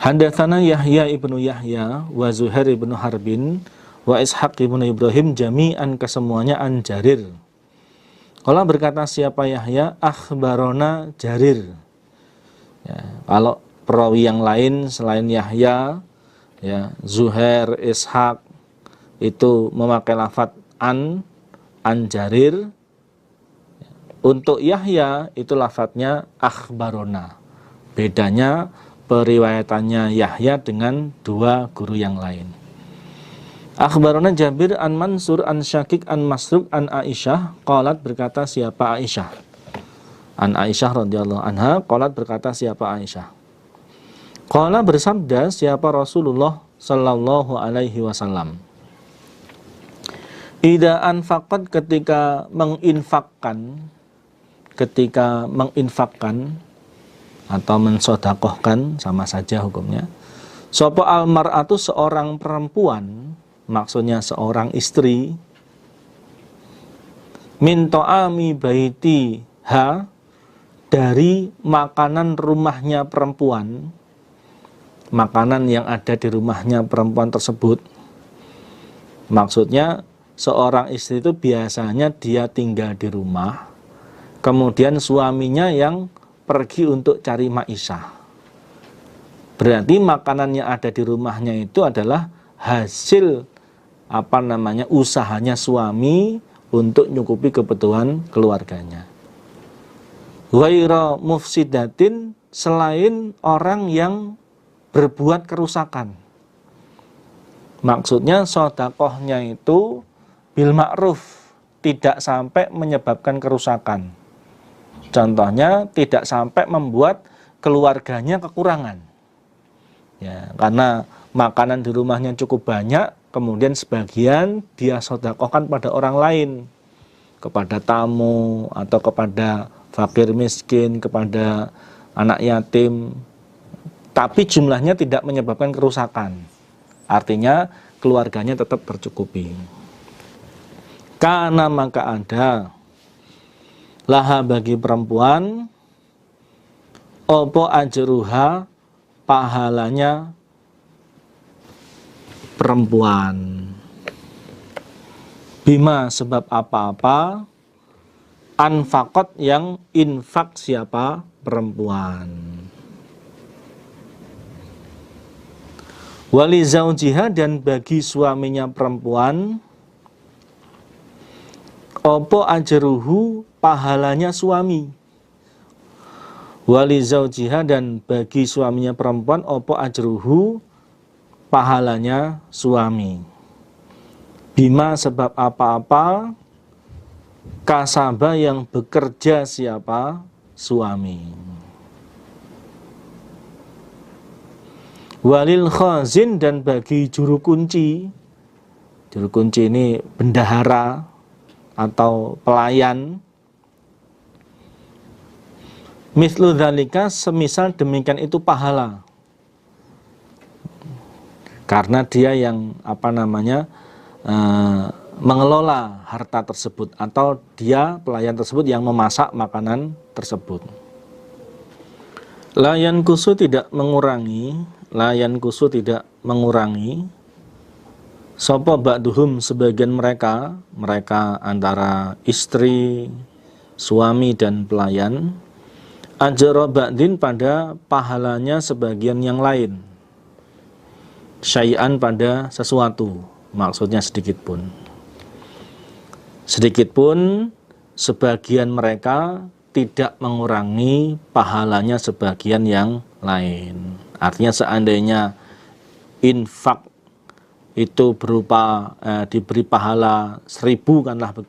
Hadatsana Yahya ibnu Yahya wa Zuhair ibnu Harbin wa Ishaq ibnu Ibrahim jami'an, kesemuanya an Jarir. Qala berkata siapa Yahya, akhbarona Jarir. Ya, kalau perawi yang lain selain Yahya, ya, Zuhair, Ishaq itu memakai lafadz an Jarir. Untuk Yahya itu lafadznya akhbarona. Bedanya periwayatannya Yahya dengan dua guru yang lain. Akhbarona Jabir an Mansur an Syakik an Masruk an Aisyah qalat berkata siapa Aisyah. An Aisyah radhiyallahu anha qalat berkata siapa Aisyah. Qala bersabda siapa Rasulullah sallallahu alaihi wasallam. Idza anfaqat ketika menginfakkan atau mensodakohkan sama saja hukumnya. Sapa almar'atu seorang perempuan, maksudnya seorang istri, min ta'ami baiti ha, dari makanan rumahnya perempuan, makanan yang ada di rumahnya perempuan tersebut. Maksudnya seorang istri itu biasanya dia tinggal di rumah, kemudian suaminya yang pergi untuk cari maisha. Berarti makanan yang ada di rumahnya itu adalah hasil usahanya suami untuk nyukupi kebutuhan keluarganya. Ghaira mufsidatin, selain orang yang berbuat kerusakan. Maksudnya sedekahnya itu bil ma'ruf, tidak sampai menyebabkan kerusakan. Contohnya tidak sampai membuat keluarganya kekurangan. Ya, karena makanan di rumahnya cukup banyak, kemudian sebagian dia sedekahkan pada orang lain, kepada tamu atau kepada fakir miskin, kepada anak yatim. Tapi jumlahnya tidak menyebabkan kerusakan. Artinya keluarganya tetap tercukupi. Karena maka ada laha bagi perempuan opo ajruha, pahalanya perempuan, bima sebab apa-apa, anfaqat yang infak siapa perempuan, wali zaujiha dan bagi suaminya perempuan opo ajruhu, pahalanya suami, wali zaujiha dan bagi suaminya perempuan opo ajruhu, pahalanya suami, bima sebab apa-apa, kasaba yang bekerja siapa suami, walil khazin dan bagi juru kunci. Juru kunci ini bendahara atau pelayan. Mislu dzalika, semisal demikian itu pahala. Karena dia yang mengelola harta tersebut, atau dia pelayan tersebut yang memasak makanan tersebut. Layan kusu tidak mengurangi, sapa ba'duhum sebagian mereka antara istri, suami dan pelayan, ajra ba'din pada pahalanya sebagian yang lain, syai'an pada sesuatu, maksudnya sedikit pun sebagian mereka tidak mengurangi pahalanya sebagian yang lain. Artinya seandainya infak itu berupa diberi pahala 1000,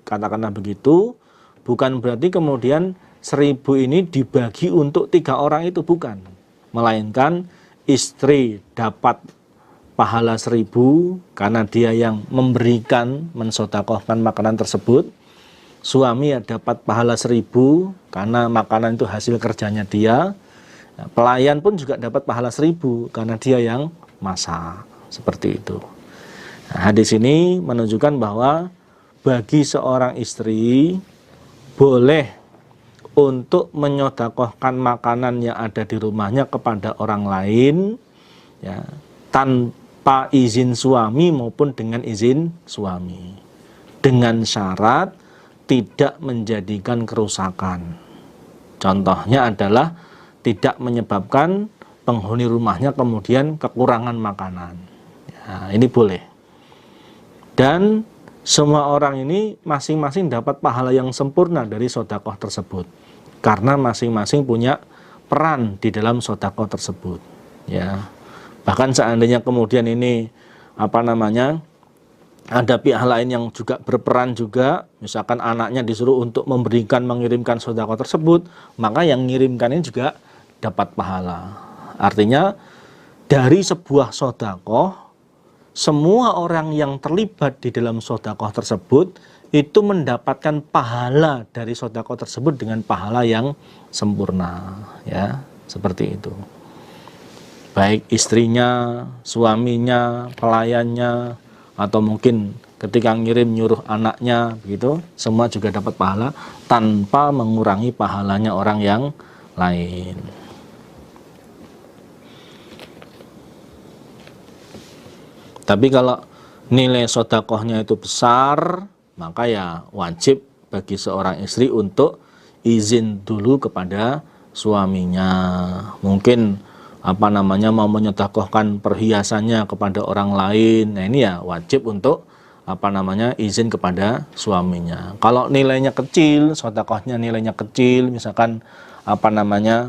katakanlah begitu, bukan berarti kemudian 1000 ini dibagi untuk 3 orang itu, bukan. Melainkan istri dapat pahala 1000 karena dia yang memberikan, mensedekahkan makanan tersebut. Suami ya dapat pahala 1000 karena makanan itu hasil kerjanya dia. Pelayan pun juga dapat pahala 1000 karena dia yang masak. Seperti itu. Nah, hadis ini menunjukkan bahwa bagi seorang istri boleh untuk menyedekahkan makanan yang ada di rumahnya kepada orang lain, ya, tanpa izin suami maupun dengan izin suami, dengan syarat tidak menjadikan kerusakan. Contohnya adalah tidak menyebabkan penghuni rumahnya kemudian kekurangan makanan. Ya, ini boleh. Dan semua orang ini masing-masing dapat pahala yang sempurna dari sedekah tersebut. Karena masing-masing punya peran di dalam sedekah tersebut. Ya. Bahkan seandainya kemudian ini ada pihak lain yang juga berperan juga, misalkan anaknya disuruh untuk mengirimkan sedekah tersebut, maka yang mengirimkan ini juga dapat pahala. Artinya dari sebuah sedekah, semua orang yang terlibat di dalam sedekah tersebut itu mendapatkan pahala dari sedekah tersebut dengan pahala yang sempurna, ya, seperti itu. Baik istrinya, suaminya, pelayannya, atau mungkin ketika ngirim nyuruh anaknya, begitu, semua juga dapat pahala tanpa mengurangi pahalanya orang yang lain. Tapi kalau nilai sedekahnya itu besar, maka ya wajib bagi seorang istri untuk izin dulu kepada suaminya. Mungkin mau menyedekahkan perhiasannya kepada orang lain. Nah, ini ya wajib untuk izin kepada suaminya. Kalau nilainya kecil, sedekahnya nilainya kecil, misalkan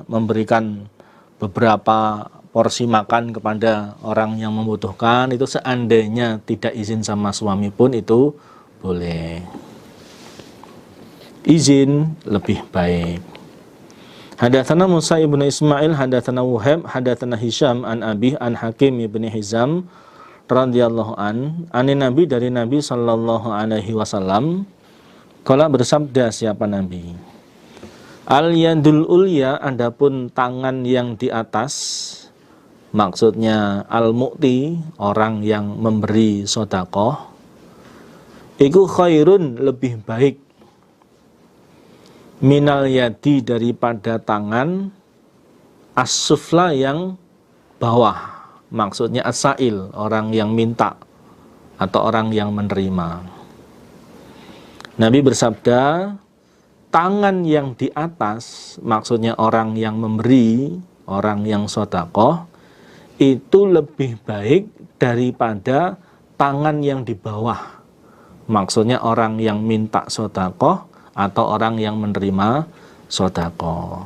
memberikan beberapa porsi makan kepada orang yang membutuhkan, itu seandainya tidak izin sama suami pun itu boleh. Izin lebih baik. Hadatsana Musa ibn Ismail, hadatsana Wahab, hadatsana Hisham an Abi an Hakim ibn Hizam radhiyallahu an Nabi dari Nabi sallallahu alaihi wasallam qala bersabda siapa Nabi, al yadul ulya, adapun tangan yang di atas, maksudnya al mu'ti, orang yang memberi sedekah, iku khairun, lebih baik, minal yadi, daripada tangan, as-sufla, yang bawah, maksudnya as-sa'il, orang yang minta atau orang yang menerima. Nabi bersabda, tangan yang di atas, maksudnya orang yang memberi, orang yang sedekah, itu lebih baik daripada tangan yang di bawah, maksudnya orang yang minta sedekah atau orang yang menerima sedekah.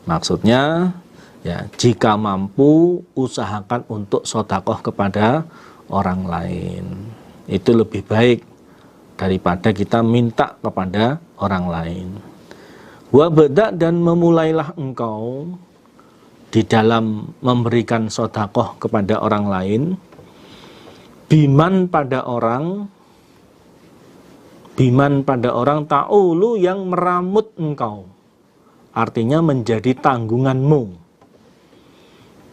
Maksudnya ya, jika mampu usahakan untuk sedekah kepada orang lain. Itu lebih baik daripada kita minta kepada orang lain. Wa bada, dan memulailah engkau di dalam memberikan sedekah kepada orang lain, biman pada orang ta'ulu, yang meramut engkau, artinya menjadi tanggunganmu.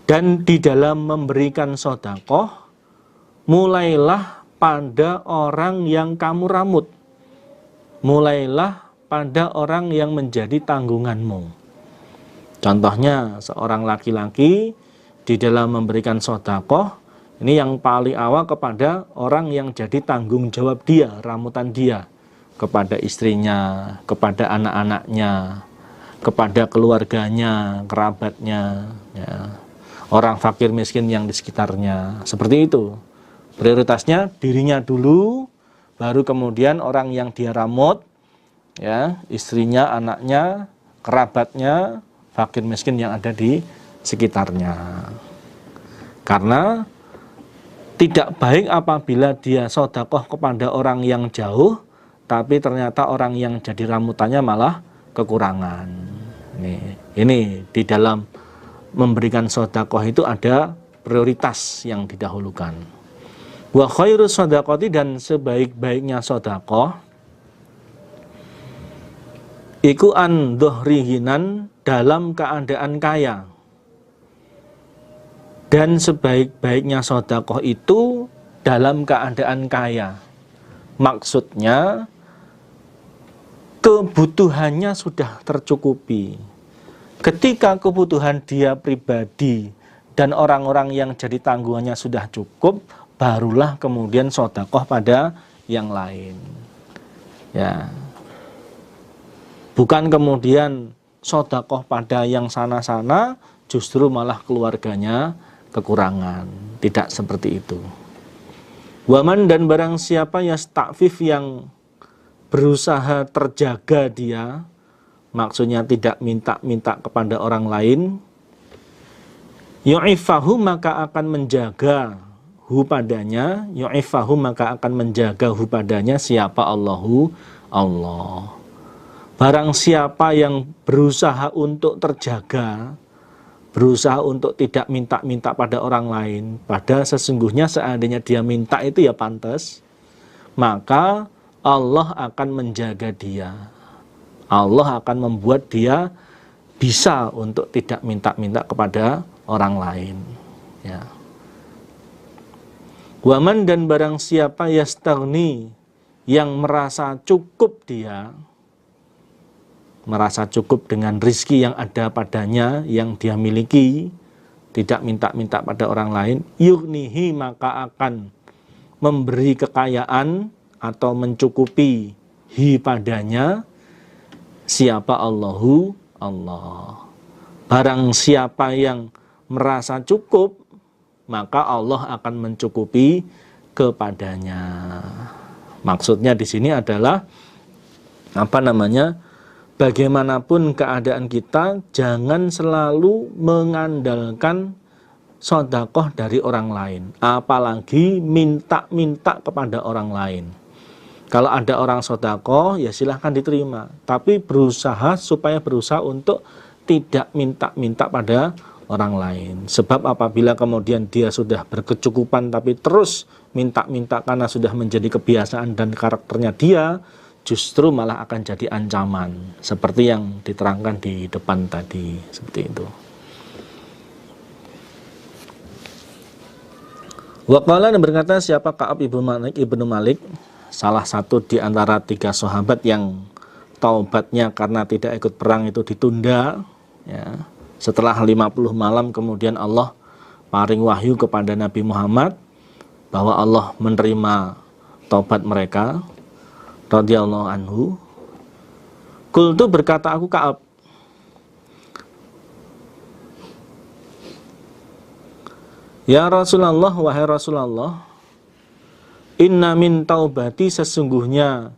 Dan di dalam memberikan sedekah, mulailah pada orang yang kamu ramut, mulailah pada orang yang menjadi tanggunganmu. Contohnya seorang laki-laki di dalam memberikan sedekah, ini yang paling awal kepada orang yang jadi tanggung jawab dia, ramutan dia, kepada istrinya, kepada anak-anaknya, kepada keluarganya, kerabatnya, ya, orang fakir miskin yang di sekitarnya. Seperti itu. Prioritasnya dirinya dulu, baru kemudian orang yang dia ramut, ya, istrinya, anaknya, kerabatnya, fakir miskin yang ada di sekitarnya. Karena tidak baik apabila dia sedekah kepada orang yang jauh, tapi ternyata orang yang jadi ramutannya malah kekurangan. Ini di dalam memberikan sedekah itu ada prioritas yang didahulukan. Wa khairus shadaqati, dan sebaik-baiknya sedekah iku an dhuhrihinan, dalam keadaan kaya. Dan sebaik-baiknya sedekah itu dalam keadaan kaya. Maksudnya kebutuhannya sudah tercukupi. Ketika kebutuhan dia pribadi dan orang-orang yang jadi tanggungannya sudah cukup, barulah kemudian sedekah pada yang lain. Ya. Bukan kemudian sedekah pada yang sana-sana justru malah keluarganya kekurangan. Tidak seperti itu. Waman dan barang siapa yasta'fif yang berusaha terjaga dia, maksudnya tidak minta-minta kepada orang lain, yu'ifahu maka akan menjaga hu padanya, yu'ifahu maka akan menjaga hu padanya siapa Allahu Allah. Barang siapa yang berusaha untuk terjaga, berusaha untuk tidak minta-minta pada orang lain, pada sesungguhnya seandainya dia minta itu ya pantas, maka Allah akan menjaga dia. Allah akan membuat dia bisa untuk tidak minta-minta kepada orang lain. Ya. Waman dan barang siapa yastaghni yang merasa cukup dia, merasa cukup dengan rizki yang ada padanya, yang dia miliki, tidak minta-minta pada orang lain, yughnihi maka akan memberi kekayaan atau mencukupi hi padanya siapa Allahu Allah. Barang siapa yang merasa cukup, maka Allah akan mencukupi kepadanya. Maksudnya di sini adalah bagaimanapun keadaan kita, jangan selalu mengandalkan sedekah dari orang lain, apalagi minta-minta kepada orang lain. Kalau ada orang sedekah, ya silahkan diterima, tapi berusaha untuk tidak minta-minta pada orang lain. Sebab apabila kemudian dia sudah berkecukupan tapi terus minta-minta karena sudah menjadi kebiasaan dan karakternya dia, justru malah akan jadi ancaman, seperti yang diterangkan di depan tadi, seperti itu. Waqala dan berkata siapa Ka'ab ibnu Malik, salah satu di antara 3 sahabat yang taubatnya karena tidak ikut perang itu ditunda, ya. Setelah 50 malam kemudian Allah paring wahyu kepada Nabi Muhammad bahwa Allah menerima taubat mereka radhiyallahu anhu. Qultu berkata aku Ka'ab, ya Rasulullah, wahai Rasulullah, inna min taubati, sesungguhnya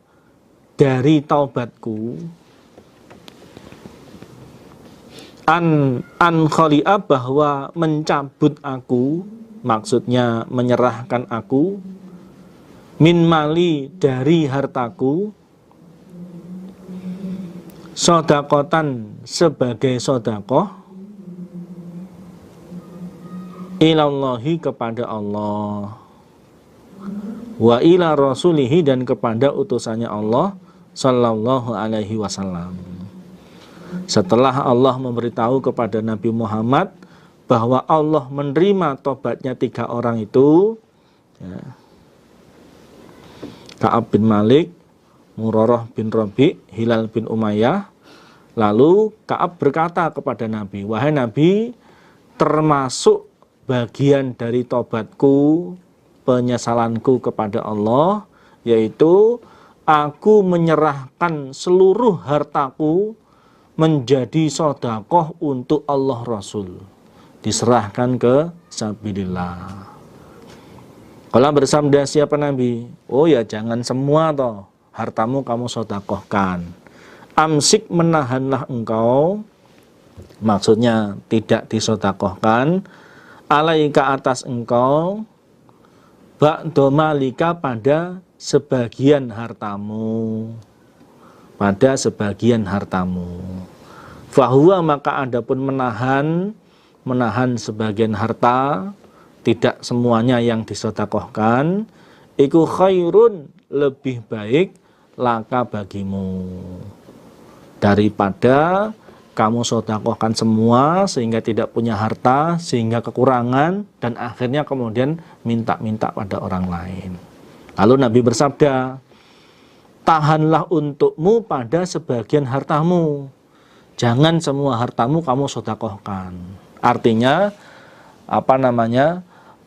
dari taubatku, an khali'a, bahwa mencabut aku, maksudnya menyerahkan aku, min mali, dari hartaku, sodakotan, sebagai sodakoh, ilallahi, kepada Allah, wa ila rasulihi, dan kepada utusannya Allah sallallahu alaihi wasallam. Setelah Allah memberitahu kepada Nabi Muhammad bahwa Allah menerima tobatnya 3 orang itu, ya, Ka'ab bin Malik, Murarah bin Rabi', Hilal bin Umayyah. Lalu Ka'ab berkata kepada Nabi, wahai Nabi, termasuk bagian dari tobatku, penyesalanku kepada Allah, yaitu aku menyerahkan seluruh hartaku menjadi sedekah untuk Allah Rasul, diserahkan ke sabilillah. Kalau bersabda siapa Nabi? Oh ya, jangan semua toh hartamu kamu sedekahkan. Amsik, menahanlah engkau, maksudnya tidak disedekahkan, alaika, atas engkau, ba'da malika, pada sebagian hartamu, pada sebagian hartamu. Fahuwa, maka adapun menahan sebagian harta, tidak semuanya yang disedekahkan, iku khairun, lebih baik, laka, bagimu, daripada kamu sedekahkan semua sehingga tidak punya harta, sehingga kekurangan, dan akhirnya kemudian minta-minta pada orang lain. Lalu Nabi bersabda, tahanlah untukmu pada sebagian hartamu, jangan semua hartamu kamu sedekahkan. Artinya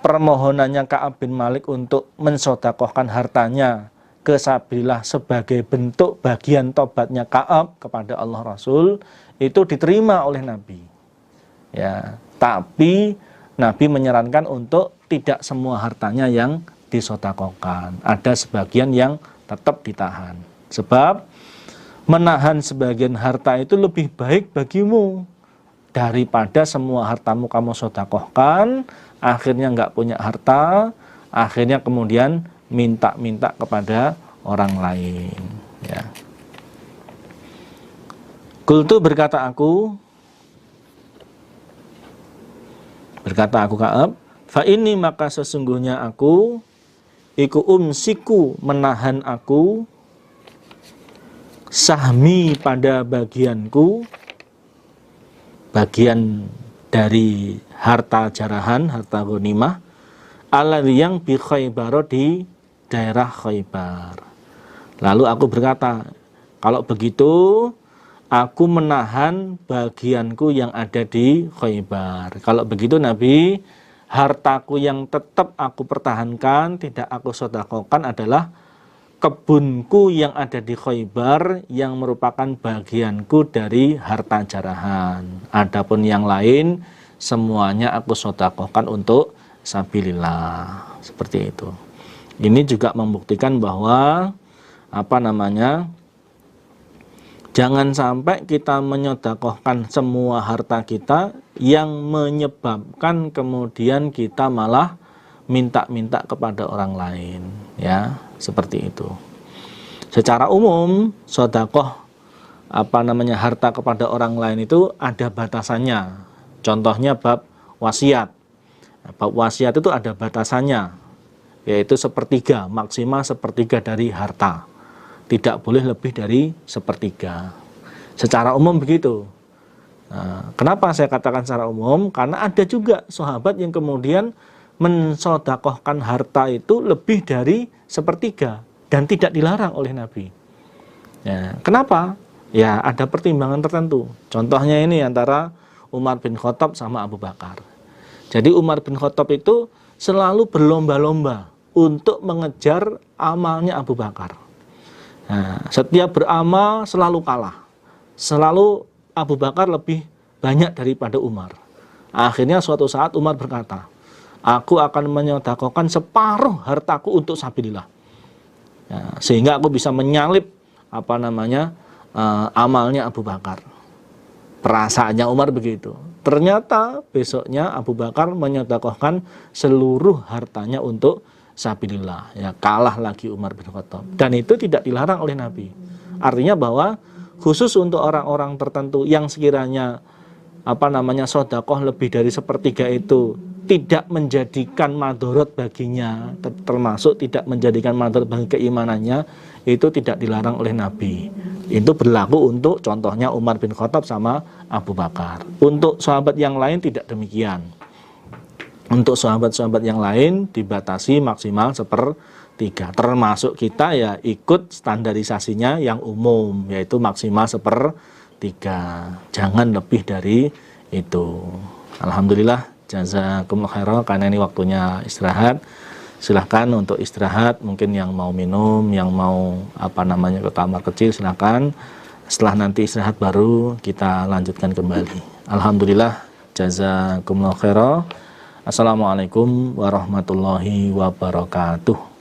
permohonannya Ka'ab bin Malik untuk mensedekahkan hartanya ke sabilillah sebagai bentuk bagian tobatnya Ka'ab kepada Allah Rasul itu diterima oleh Nabi. Ya, tapi Nabi menyarankan untuk tidak semua hartanya yang disedekahkan. Ada sebagian yang tetap ditahan. Sebab menahan sebagian harta itu lebih baik bagimu daripada semua hartamu kamu sedekahkan, akhirnya nggak punya harta, akhirnya kemudian minta-minta kepada orang lain. Ya. Qultu berkata aku Ka'ab, fa ini maka sesungguhnya aku iku umsiku menahan aku sahmi pada bagianku, bagian dari harta jarahan, harta ghanimah, alladzi yang bi Khaybar di daerah Khaybar. Lalu aku berkata, kalau begitu aku menahan bagianku yang ada di Khaybar. Kalau begitu Nabi, hartaku yang tetap aku pertahankan, tidak aku sedekahkan adalah kebunku yang ada di Khaybar yang merupakan bagianku dari harta jarahan. Adapun yang lain semuanya aku sedekahkan untuk sabilillah. Seperti itu. Ini juga membuktikan bahwa jangan sampai kita menyedekahkan semua harta kita yang menyebabkan kemudian kita malah minta-minta kepada orang lain, ya, seperti itu. Secara umum, sedekah harta kepada orang lain itu ada batasannya. Contohnya bab wasiat. Bab wasiat itu ada batasannya, yaitu sepertiga, maksimal sepertiga dari harta. Tidak boleh lebih dari sepertiga. Secara umum begitu. Nah, kenapa saya katakan secara umum? Karena ada juga sahabat yang kemudian mensedekahkan harta itu lebih dari sepertiga dan tidak dilarang oleh Nabi. Ya, kenapa? Ya, ada pertimbangan tertentu. Contohnya ini antara Umar bin Khattab sama Abu Bakar. Jadi Umar bin Khattab itu selalu berlomba-lomba untuk mengejar amalnya Abu Bakar. Nah, setiap beramal selalu kalah. Selalu Abu Bakar lebih banyak daripada Umar. Akhirnya suatu saat Umar berkata, aku akan menyedekahkan separuh hartaku untuk sabilillah. Ya, sehingga aku bisa menyalip amalnya Abu Bakar. Perasaannya Umar begitu. Ternyata besoknya Abu Bakar menyedekahkan seluruh hartanya untuk sabilillah, ya, kalah lagi Umar bin Khattab, dan itu tidak dilarang oleh Nabi. Artinya bahwa khusus untuk orang-orang tertentu yang sekiranya sedekah lebih dari sepertiga itu tidak menjadikan madorot baginya, termasuk tidak menjadikan madorot bagi keimanannya, itu tidak dilarang oleh Nabi. Itu berlaku untuk contohnya Umar bin Khattab sama Abu Bakar. Untuk sahabat yang lain tidak demikian. Untuk sahabat-sahabat yang lain dibatasi maksimal sepertiga. Termasuk kita ya ikut standarisasinya yang umum, yaitu maksimal sepertiga. Jangan lebih dari itu. Alhamdulillah, jazakumullah khairan, karena ini waktunya istirahat. Silahkan untuk istirahat, mungkin yang mau minum, yang mau ke kamar kecil silahkan. Setelah nanti istirahat baru kita lanjutkan kembali. Alhamdulillah, jazakumullah khairan. Assalamualaikum warahmatullahi wabarakatuh.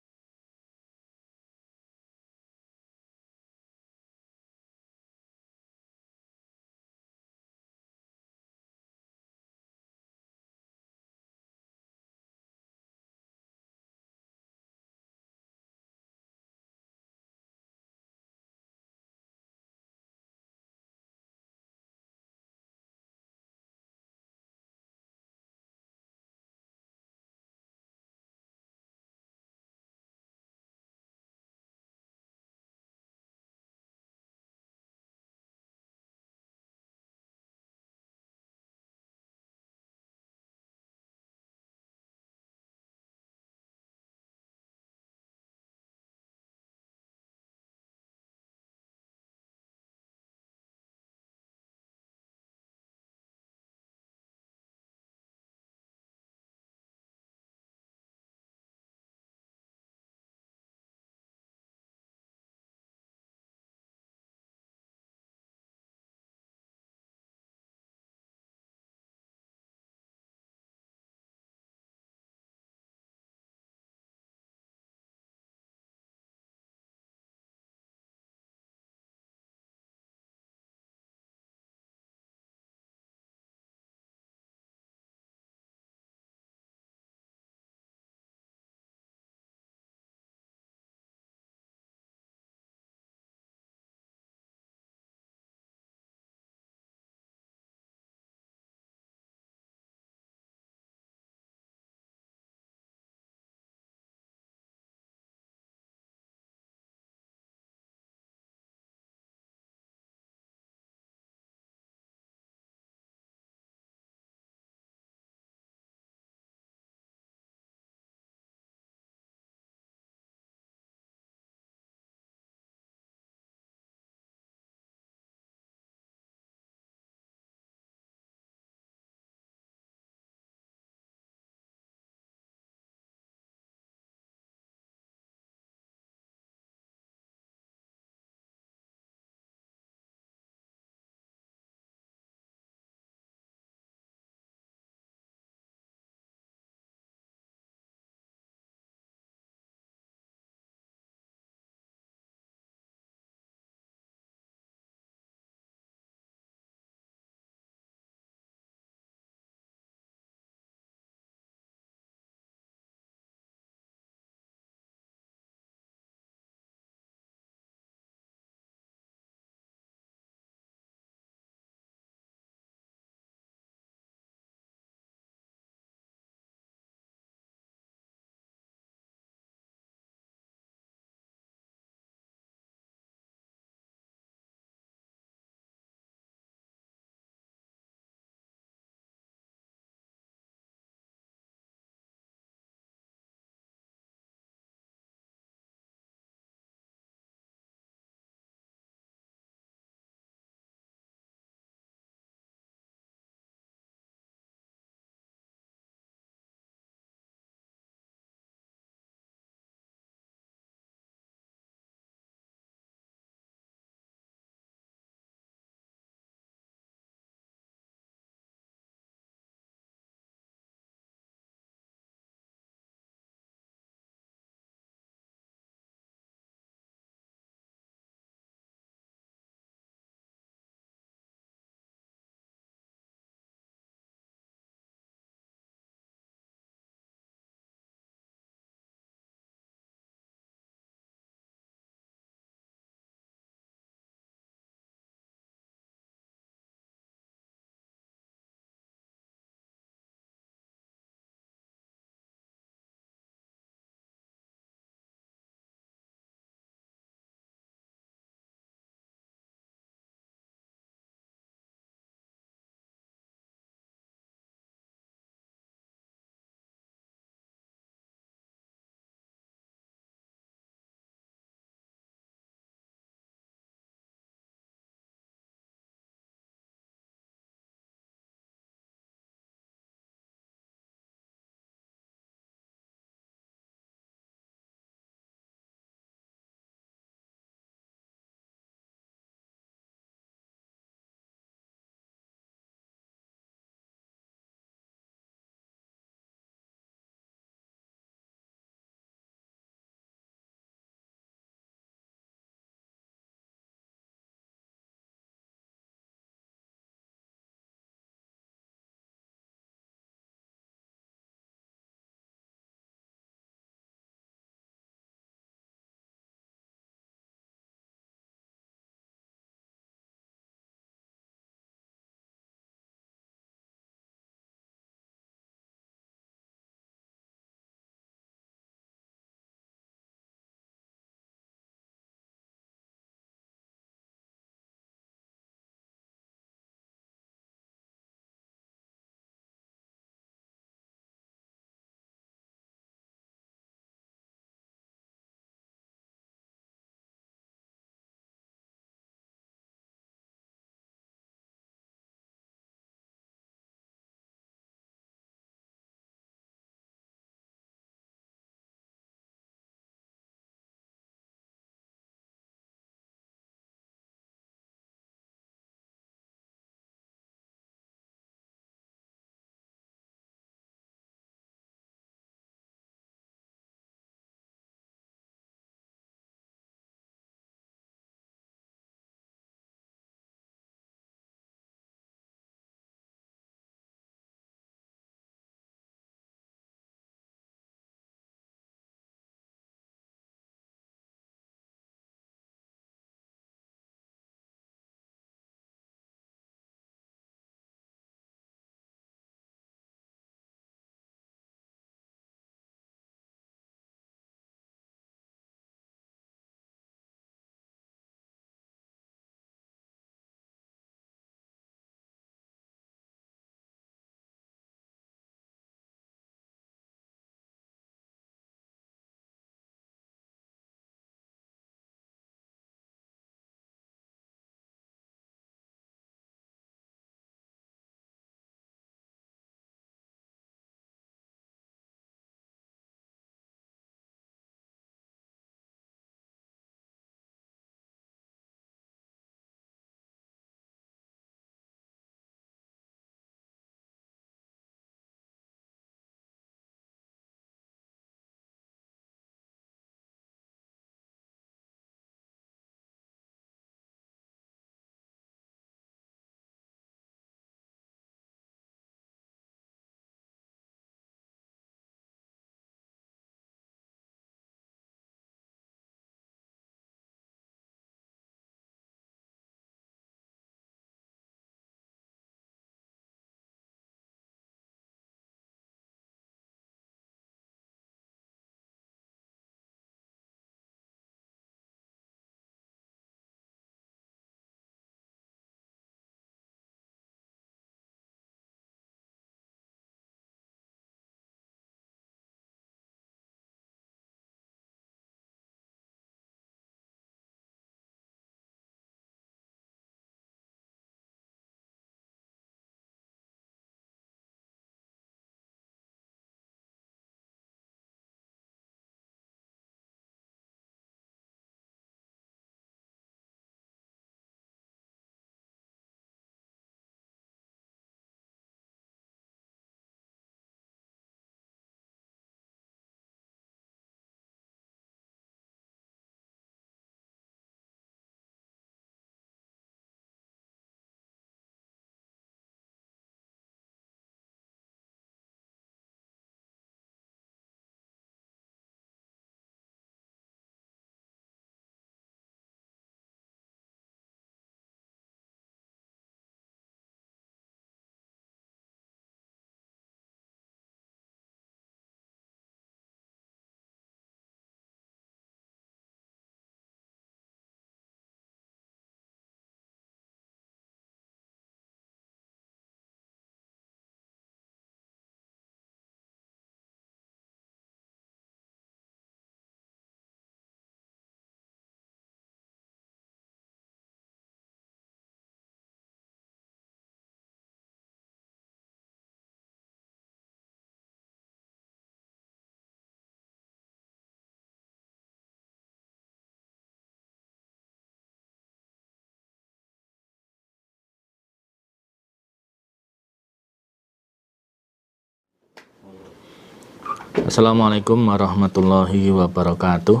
Assalamualaikum warahmatullahi wabarakatuh.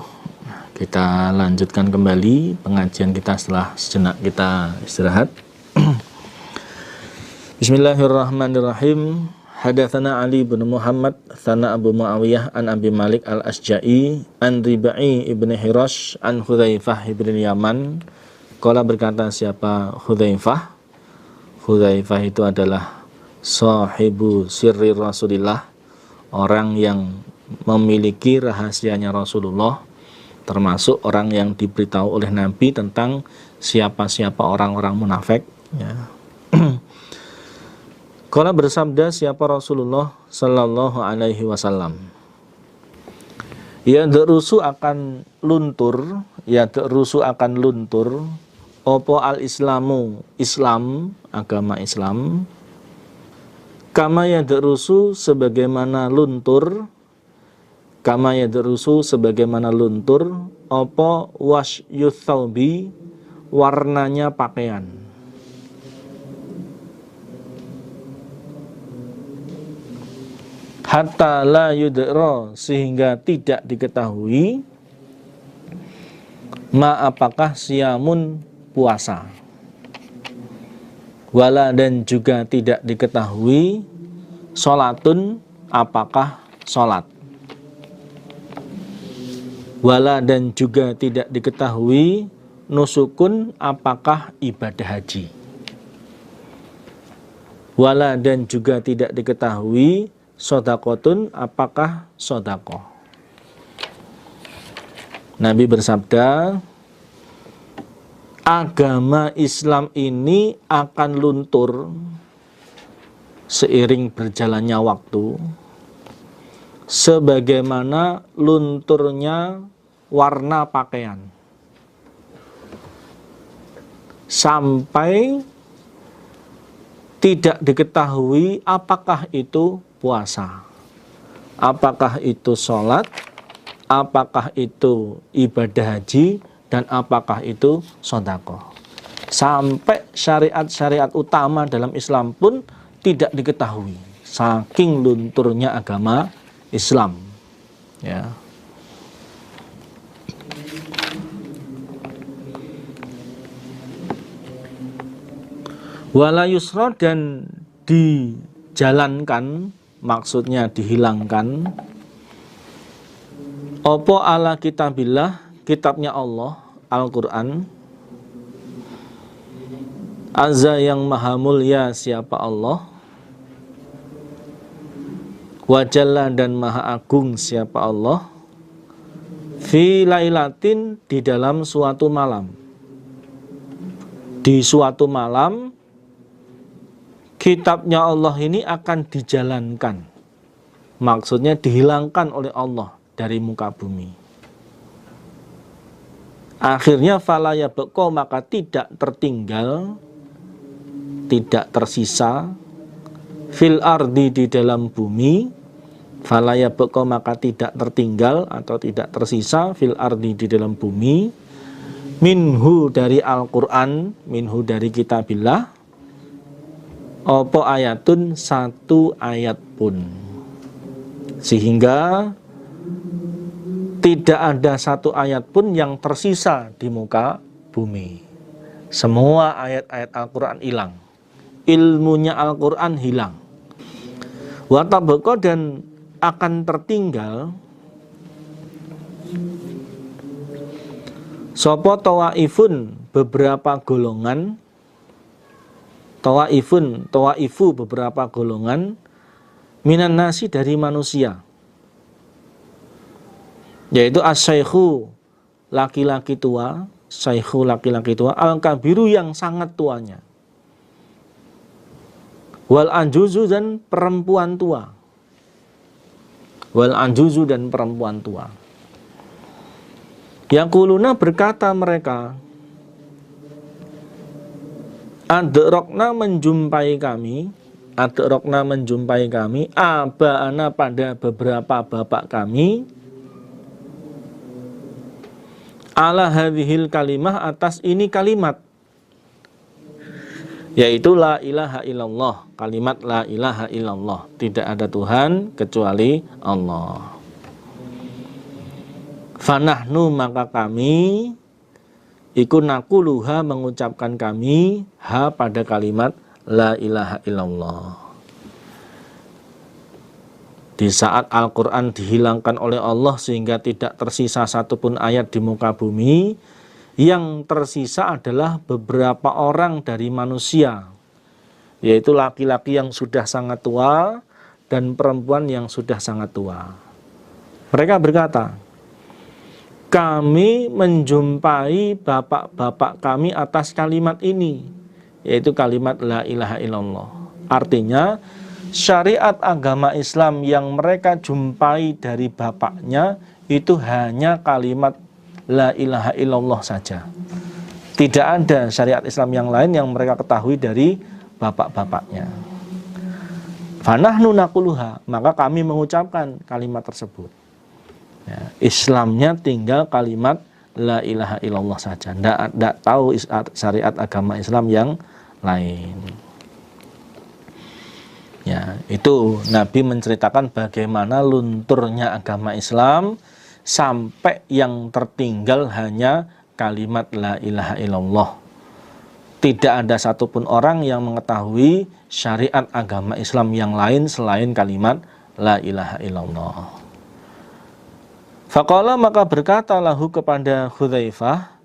Kita lanjutkan kembali pengajian kita setelah sejenak kita istirahat. Bismillahirrahmanirrahim. Hadatsana Ali bin Muhammad Tsana Abu Muawiyah an Abi Malik al-Asja'i an Ribai ibn Hirash an Hudzaifah ibn Yaman. Qala berkata siapa Hudzaifah? Hudzaifah itu adalah sahibu sirri Rasulillah, orang yang memiliki rahasianya Rasulullah, termasuk orang yang diberitahu oleh Nabi tentang siapa-siapa orang-orang munafik, ya. Qala bersabda siapa Rasulullah sallallahu alaihi wasallam, ya derusu akan luntur, opo al-islamu, Islam, agama Islam, kama yadrusu sebagaimana luntur apa wasyuth thawbi, warnanya pakaian. Hatta la yudra, sehingga tidak diketahui apakah siamun, puasa, wala, dan juga tidak diketahui sholatun, apakah sholat, wala, dan juga tidak diketahui nusukun, apakah ibadah haji, wala, dan juga tidak diketahui sodakotun, apakah sodakoh. Nabi bersabda, agama Islam ini akan luntur seiring berjalannya waktu, sebagaimana lunturnya warna pakaian, sampai tidak diketahui apakah itu puasa, apakah itu sholat, apakah itu ibadah haji, dan apakah itu sedekah. Sampai syariat-syariat utama dalam Islam pun tidak diketahui, saking lunturnya agama Islam, ya. Wala yusra, dan dijalankan, maksudnya dihilangkan, opo ala kitabillah, kitabnya Allah, Al-Quran, azza yang maha mulia siapa Allah, wajalla, dan maha agung siapa Allah, fi lailatin, di dalam suatu malam, di suatu malam kitabnya Allah ini akan dijalankan, maksudnya dihilangkan oleh Allah dari muka bumi. Akhirnya falaya beko, maka tidak tertinggal, tidak tersisa, fil ardi, di dalam bumi, falaya beko, maka tidak tertinggal atau tidak tersisa, fil ardi, di dalam bumi, minhu, dari Al-Quran, minhu, dari kitabillah, opo ayatun, satu ayat pun, sehingga tidak ada satu ayat pun yang tersisa di muka bumi. Semua ayat-ayat Al-Quran hilang, ilmunya Al-Quran hilang. Watabeko, dan akan tertinggal sopo tawaifun, beberapa golongan, tawaifu, beberapa golongan, minan nasi, dari manusia, yaitu as-syaikhu, laki-laki tua, syaikhu, laki-laki tua, al-kabiru, yang sangat tuanya, wal anjuzu, dan perempuan tua, wal anjuzu, dan perempuan tua. Yaquluna, berkata mereka, adrokna, menjumpai kami, aba'ana, pada beberapa bapak kami, ala hadhil kalimah, atas ini kalimat, yaitu la ilaha illallah, kalimat la ilaha illallah, tidak ada Tuhan kecuali Allah. Fanahnu, maka kami, iku naquluha, mengucapkan kami, ha pada kalimat la ilaha illallah. Di saat Al-Quran dihilangkan oleh Allah sehingga tidak tersisa satupun ayat di muka bumi, yang tersisa adalah beberapa orang dari manusia, yaitu laki-laki yang sudah sangat tua dan perempuan yang sudah sangat tua. Mereka berkata, kami menjumpai bapak-bapak kami atas kalimat ini, yaitu kalimat la ilaha illallah. Artinya syariat agama Islam yang mereka jumpai dari bapaknya itu hanya kalimat la ilaha illallah saja. Tidak ada syariat Islam yang lain yang mereka ketahui dari bapak-bapaknya. Fanahnu naquluha, maka kami mengucapkan kalimat tersebut. Ya, Islamnya tinggal kalimat la ilaha illallah saja. Tidak tahu syariat agama Islam yang lain. Ya, itu Nabi menceritakan bagaimana lunturnya agama Islam sampai yang tertinggal hanya kalimat la ilaha illallah. Tidak ada satupun orang yang mengetahui syariat agama Islam yang lain selain kalimat la ilaha illallah. Faqala, maka berkata lahu kepada Hudzaifah,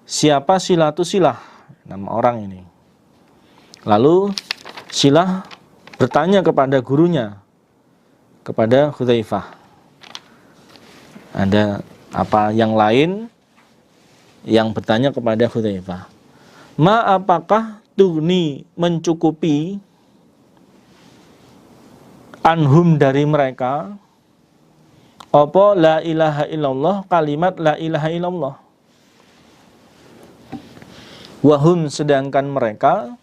siapa Silah itu Silah, nama orang ini. Lalu Silah bertanya kepada gurunya, kepada Hudzaifah, ada apa yang lain yang bertanya kepada Hudzaifah, ma apakah tugni mencukupi anhum dari mereka apa la ilaha illallah, kalimat la ilaha illallah, wahum, sedangkan mereka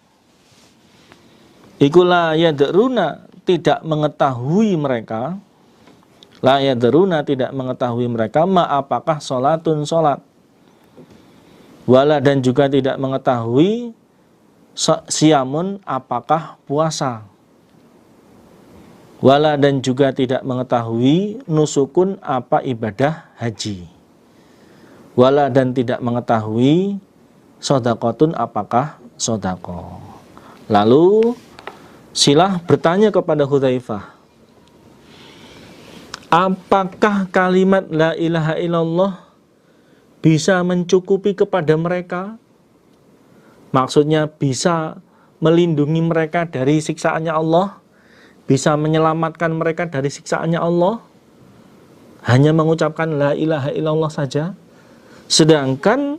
iku la yadruna, tidak mengetahui mereka, la yadruna, tidak mengetahui mereka, ma apakah sholatun sholat, wala, dan juga tidak mengetahui siamun, apakah puasa, wala, dan juga tidak mengetahui nusukun, apa ibadah haji, wala, dan tidak mengetahui sodakotun, apakah sodako. Lalu Silah bertanya kepada Hudzaifah, apakah kalimat la ilaha illallah bisa mencukupi kepada mereka? Maksudnya bisa melindungi mereka dari siksaannya Allah, bisa menyelamatkan mereka dari siksaannya Allah, hanya mengucapkan la ilaha illallah saja. Sedangkan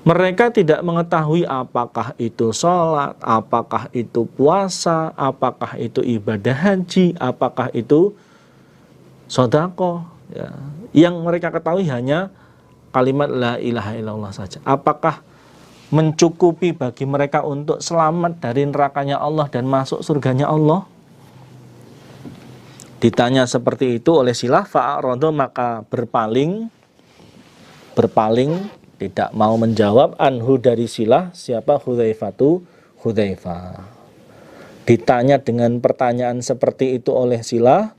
mereka tidak mengetahui apakah itu sholat, apakah itu puasa, apakah itu ibadah haji, apakah itu sodako. Ya. Yang mereka ketahui hanya kalimat la ilaha illallah saja. Apakah mencukupi bagi mereka untuk selamat dari nerakanya Allah dan masuk surganya Allah? Ditanya seperti itu oleh Silah, fa'arada, maka berpaling, tidak mau menjawab, anhu dari Silah, siapa? Hudzaifatu, Hudzaifah. Ditanya dengan pertanyaan seperti itu oleh Silah,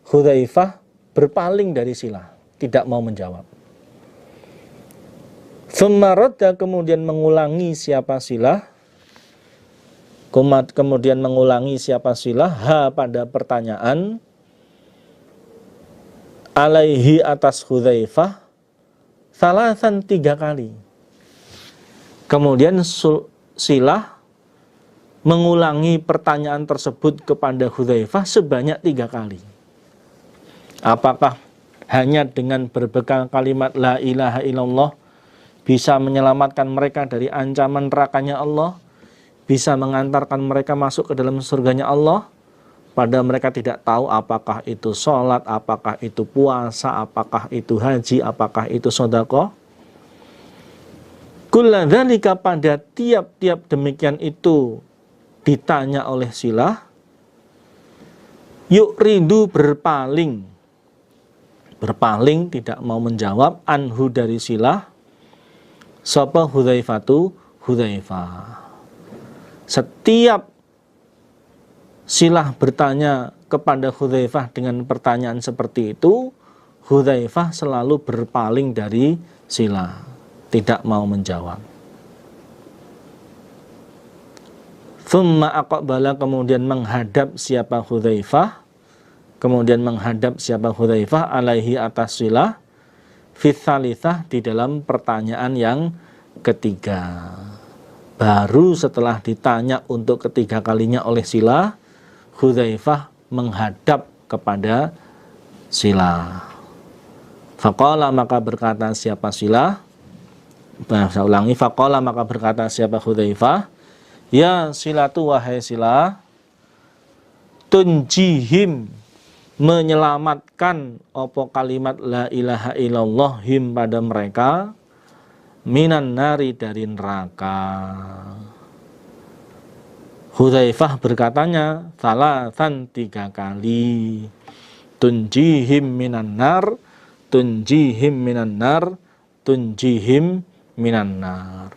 Hudzaifah berpaling dari Silah, tidak mau menjawab. Tsumma radda, kemudian mengulangi siapa Silah, kemudian mengulangi siapa Silah, ha pada pertanyaan, alaihi atas Hudzaifah, salasan 3 kali. Kemudian Silah mengulangi pertanyaan tersebut kepada Hudzaifah sebanyak 3 kali. Apakah hanya dengan berbekal kalimat la ilaha illallah bisa menyelamatkan mereka dari ancaman nerakanya Allah, bisa mengantarkan mereka masuk ke dalam surganya Allah, padahal mereka tidak tahu apakah itu sholat, apakah itu puasa, apakah itu haji, apakah itu sodako. Kulla dzalika, pada tiap-tiap demikian itu ditanya oleh Silah, yu'ridu, berpaling tidak mau menjawab, anhu dari Silah, sapa Hudzaifatu, Hudzaifah. Setiap Silah bertanya kepada Hudzaifah dengan pertanyaan seperti itu, Hudzaifah selalu berpaling dari Silah, tidak mau menjawab. Tsumma aqbala, kemudian menghadap siapa Hudzaifah, alaihi atas Silah, fi tsalitsah, di dalam pertanyaan yang ketiga. Baru setelah ditanya untuk ketiga kalinya oleh Silah, Hudzaifah menghadap kepada Silah. Faqala, maka berkata siapa Silah, saya ulangi, faqala, maka berkata siapa Hudzaifah, ya Silatu, wahai Silah, tunjihim, menyelamatkan opo kalimat la ilaha illallah him pada mereka, minan nari, dari neraka. Hudzaifah berkatanya salatan, 3 kali, tunjihim minan nar, tunjihim minan nar, tunjihim minan nar.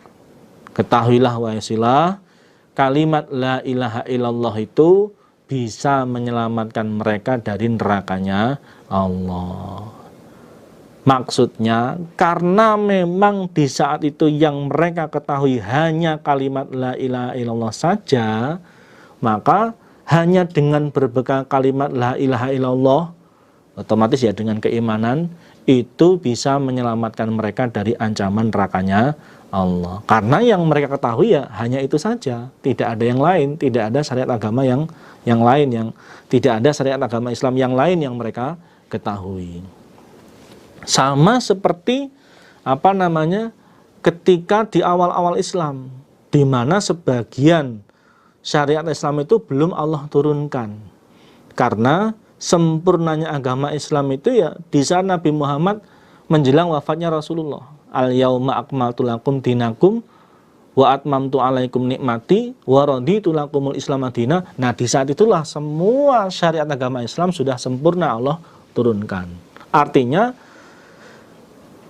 Ketahuilah wahai Silah, kalimat la ilaha illallah itu bisa menyelamatkan mereka dari nerakanya Allah. Maksudnya karena memang di saat itu yang mereka ketahui hanya kalimat la ilaha illallah saja, maka hanya dengan berbekal kalimat la ilaha illallah, otomatis ya dengan keimanan, itu bisa menyelamatkan mereka dari ancaman nerakanya Allah. Karena yang mereka ketahui ya hanya itu saja, tidak ada yang lain, tidak ada syariat agama yang lain, yang tidak ada syariat agama Islam yang lain yang mereka ketahui. Sama seperti ketika di awal-awal Islam, di mana sebagian syariat Islam itu belum Allah turunkan. Karena sempurnanya agama Islam itu ya di saat Nabi Muhammad menjelang wafatnya Rasulullah. Al-yauma akmaltu lakum dinakum wa atmamtu alaikum nikmati wa raditu lakumul Islam madina. Nah, di saat itulah semua syariat agama Islam sudah sempurna Allah turunkan. Artinya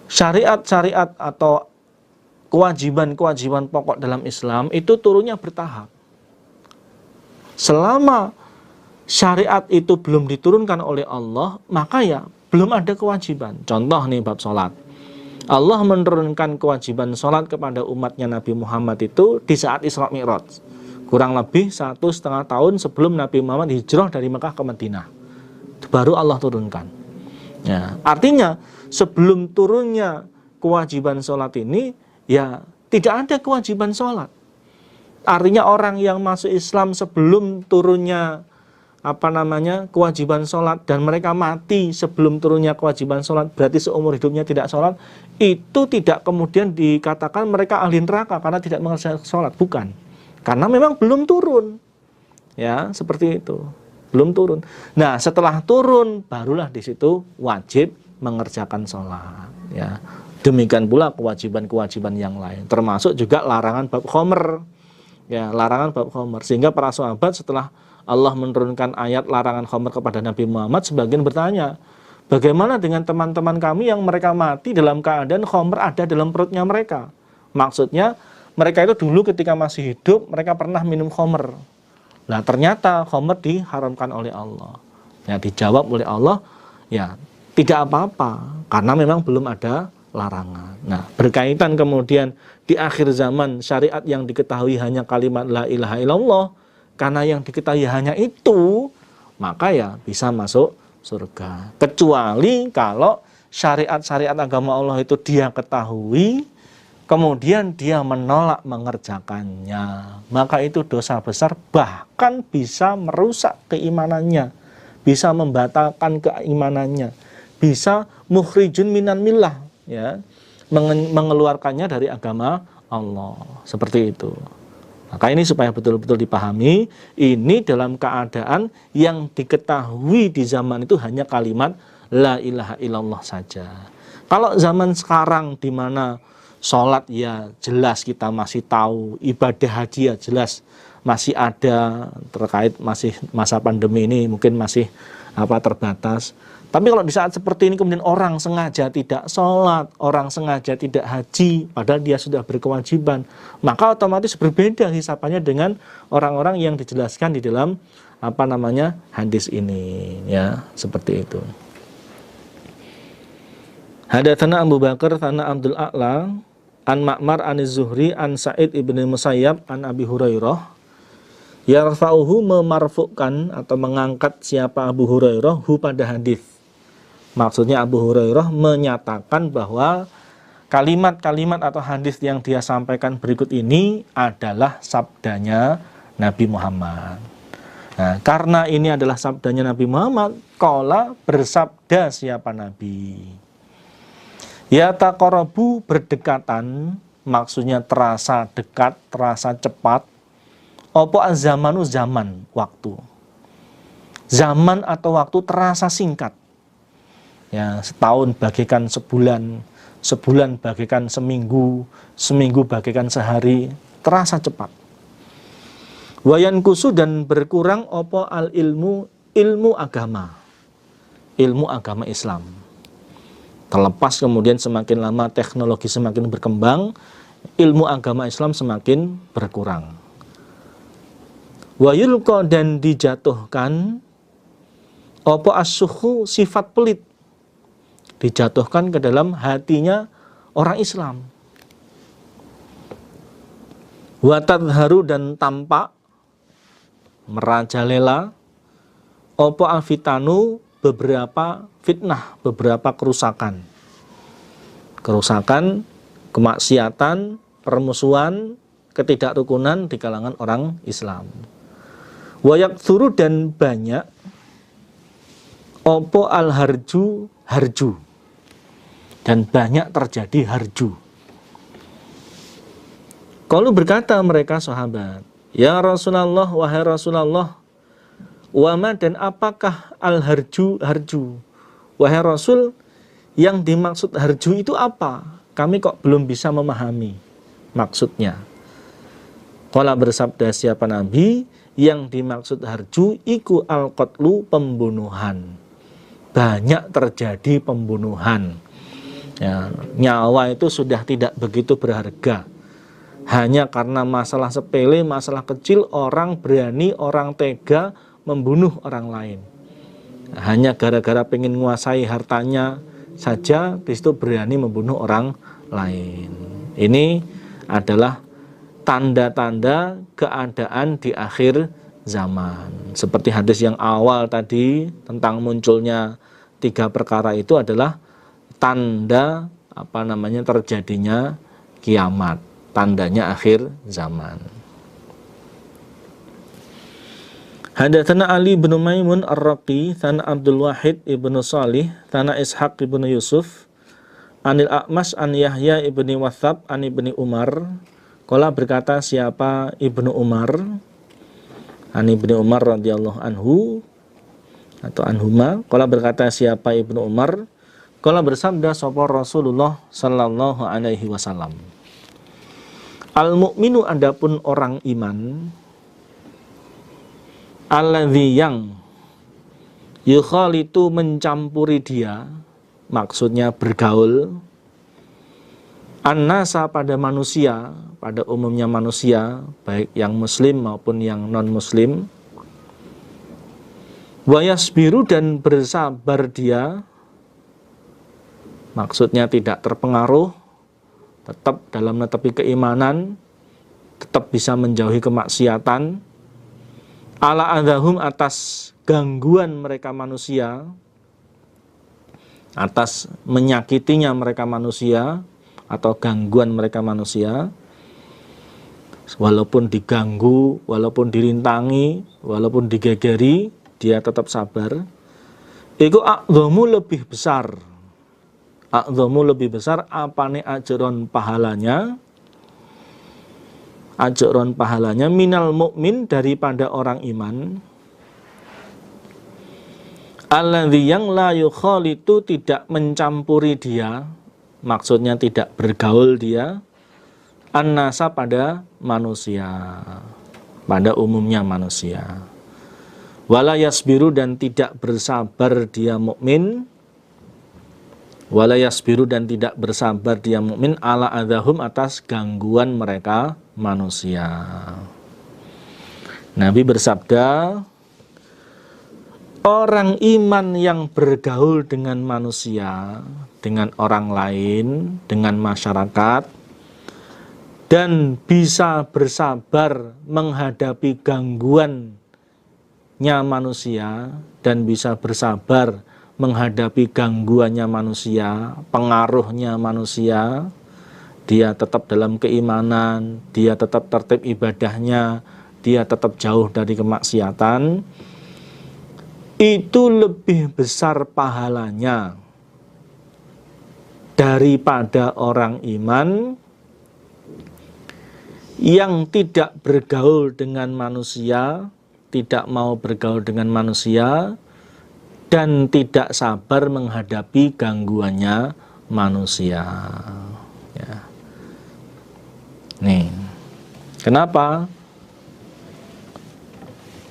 syariat-syariat atau kewajiban-kewajiban pokok dalam Islam itu turunnya bertahap. Selama syariat itu belum diturunkan oleh Allah, maka ya belum ada kewajiban. Contoh nih bab sholat. Allah menurunkan kewajiban sholat kepada umatnya Nabi Muhammad itu di saat Isra Mi'raj. Kurang lebih 1,5 tahun sebelum Nabi Muhammad hijrah dari Mekah ke Madinah. Baru Allah turunkan. Ya, artinya sebelum turunnya kewajiban sholat ini, ya tidak ada kewajiban sholat. Artinya orang yang masuk Islam sebelum turunnya kewajiban sholat, dan mereka mati sebelum turunnya kewajiban sholat, berarti seumur hidupnya tidak sholat, itu tidak kemudian dikatakan mereka ahli neraka karena tidak mengerjakan sholat. Bukan. Karena memang belum turun. Ya, seperti itu. Belum turun. Nah, setelah turun, barulah di situ wajib mengerjakan sholat. Ya, demikian pula kewajiban-kewajiban yang lain, termasuk juga larangan bab khomer. Ya, larangan bab khomer. Sehingga para sahabat setelah Allah menurunkan ayat larangan khomer kepada Nabi Muhammad, sebagian bertanya, bagaimana dengan teman-teman kami yang mereka mati dalam keadaan khomer ada dalam perutnya mereka? Maksudnya mereka itu dulu ketika masih hidup mereka pernah minum khomer. Nah, ternyata khomer diharamkan oleh Allah. Ya, dijawab oleh Allah, ya tidak apa-apa, karena memang belum ada larangan. Nah, berkaitan kemudian di akhir zaman syariat yang diketahui hanya kalimat la ilaha illallah, karena yang diketahui hanya itu, maka ya bisa masuk surga. Kecuali kalau syariat-syariat agama Allah itu dia ketahui, kemudian dia menolak mengerjakannya, maka itu dosa besar, bahkan bisa merusak keimanannya, bisa membatalkan keimanannya, bisa mukhrijun minan millah, ya, mengeluarkannya dari agama Allah. Seperti itu. Maka ini supaya betul-betul dipahami, ini dalam keadaan yang diketahui di zaman itu hanya kalimat la ilaha illallah saja. Kalau zaman sekarang di mana sholat ya jelas kita masih tahu, ibadah haji ya jelas masih ada, terkait masih masa pandemi ini mungkin masih terbatas. Tapi kalau di saat seperti ini kemudian orang sengaja tidak sholat, orang sengaja tidak haji, padahal dia sudah berkewajiban, maka otomatis berbeda hisapannya dengan orang-orang yang dijelaskan di dalam hadis ini, ya, seperti itu. Hadatsana Abu Bakar tsana Abdul A'la an Ma'mar an Zuhri an Sa'id ibn Musayyab an Abi Hurairah yarfa'uhu, memarfu'kan atau mengangkat siapa Abu Hurairah hu pada hadis. Maksudnya Abu Hurairah menyatakan bahwa kalimat-kalimat atau hadis yang dia sampaikan berikut ini adalah sabdanya Nabi Muhammad. Nah, karena ini adalah sabdanya Nabi Muhammad, qala, bersabda siapa Nabi. Ya taqarabu, berdekatan, maksudnya terasa dekat, terasa cepat. Opo azamanu, zaman, waktu. Zaman atau waktu terasa singkat. Ya, setahun bagaikan sebulan, sebulan bagaikan seminggu, seminggu bagaikan sehari, terasa cepat. Wayan kusu, dan berkurang opo al ilmu, ilmu agama, ilmu agama Islam. Terlepas kemudian semakin lama teknologi semakin berkembang, ilmu agama Islam semakin berkurang. Wayulqa, dan dijatuhkan opo as-sukhu, sifat pelit, dijatuhkan ke dalam hatinya orang Islam. Watadharu, dan tampak merajalela opo al-fitanu, beberapa fitnah, beberapa kerusakan, kemaksiatan, permusuhan, ketidakrukunan di kalangan orang Islam. Wayaktsuru, dan banyak opo al-harju, harju, dan banyak terjadi harju. Kalau berkata mereka sahabat, ya Rasulullah, wahai Rasulullah, wama, dan apakah al-harju, harju? Wahai Rasul, yang dimaksud harju itu apa? Kami kok belum bisa memahami maksudnya. Qala, bersabda siapa Nabi, yang dimaksud harju iku al-qatlu, pembunuhan. Banyak terjadi pembunuhan. Ya, nyawa itu sudah tidak begitu berharga. Hanya karena masalah sepele, masalah kecil, orang berani, orang tega membunuh orang lain. Hanya gara-gara pengen menguasai hartanya saja, di situ berani membunuh orang lain. Ini adalah tanda-tanda keadaan di akhir zaman. Seperti hadis yang awal tadi tentang munculnya 3 perkara itu adalah tanda terjadinya kiamat, tandanya akhir zaman. Hadatsana Ali bin Maimun Ar-Raqi, tsana Abdul Wahid ibnu Shalih, tsana Ishaq ibnu Yusuf, anil A'mas an Yahya ibni Wathab an ibni Umar. Qala, berkata siapa Ibnu Umar, an ibni Umar radhiyallahu anhu atau anhuma. Qala, berkata siapa Ibnu Umar, qala, bersabda sapa Rasulullah sallallahu alaihi wasallam, al mukminu, adapun orang iman, alladzi, yang yukhalitu, mencampuri dia, maksudnya bergaul, an-nasa, pada manusia, pada umumnya manusia, baik yang muslim maupun yang non muslim, wa yasbiru, dan bersabar dia, maksudnya tidak terpengaruh, tetap dalam menepi keimanan, tetap bisa menjauhi kemaksiatan, ala adahum, atas gangguan mereka manusia, atas menyakitinya mereka manusia atau gangguan mereka manusia. Walaupun diganggu, walaupun dirintangi, walaupun digegeri, dia tetap sabar. Iku a'dhamu, lebih besar. A'dhamu, lebih besar, apane ajron, pahalanya. Ajron, pahalanya, minal mukmin, daripada orang iman. Alladzi, yang la yukhalitu, tidak mencampuri dia, maksudnya tidak bergaul dia, an-nasa, pada manusia, pada umumnya manusia. Wala yasbiru, dan tidak bersabar dia mukmin. Wala yasbiru, dan tidak bersabar dia mukmin ala adahum, atas gangguan mereka manusia. Nabi bersabda, orang iman yang bergaul dengan manusia, dengan orang lain, dengan masyarakat, dan bisa bersabar menghadapi gangguannya manusia, dan bisa bersabar menghadapi gangguannya manusia, pengaruhnya manusia, dia tetap dalam keimanan, dia tetap tertib ibadahnya, dia tetap jauh dari kemaksiatan, itu lebih besar pahalanya daripada orang iman yang tidak bergaul dengan manusia, tidak mau bergaul dengan manusia, dan tidak sabar menghadapi gangguannya manusia. Ya. Nih, kenapa?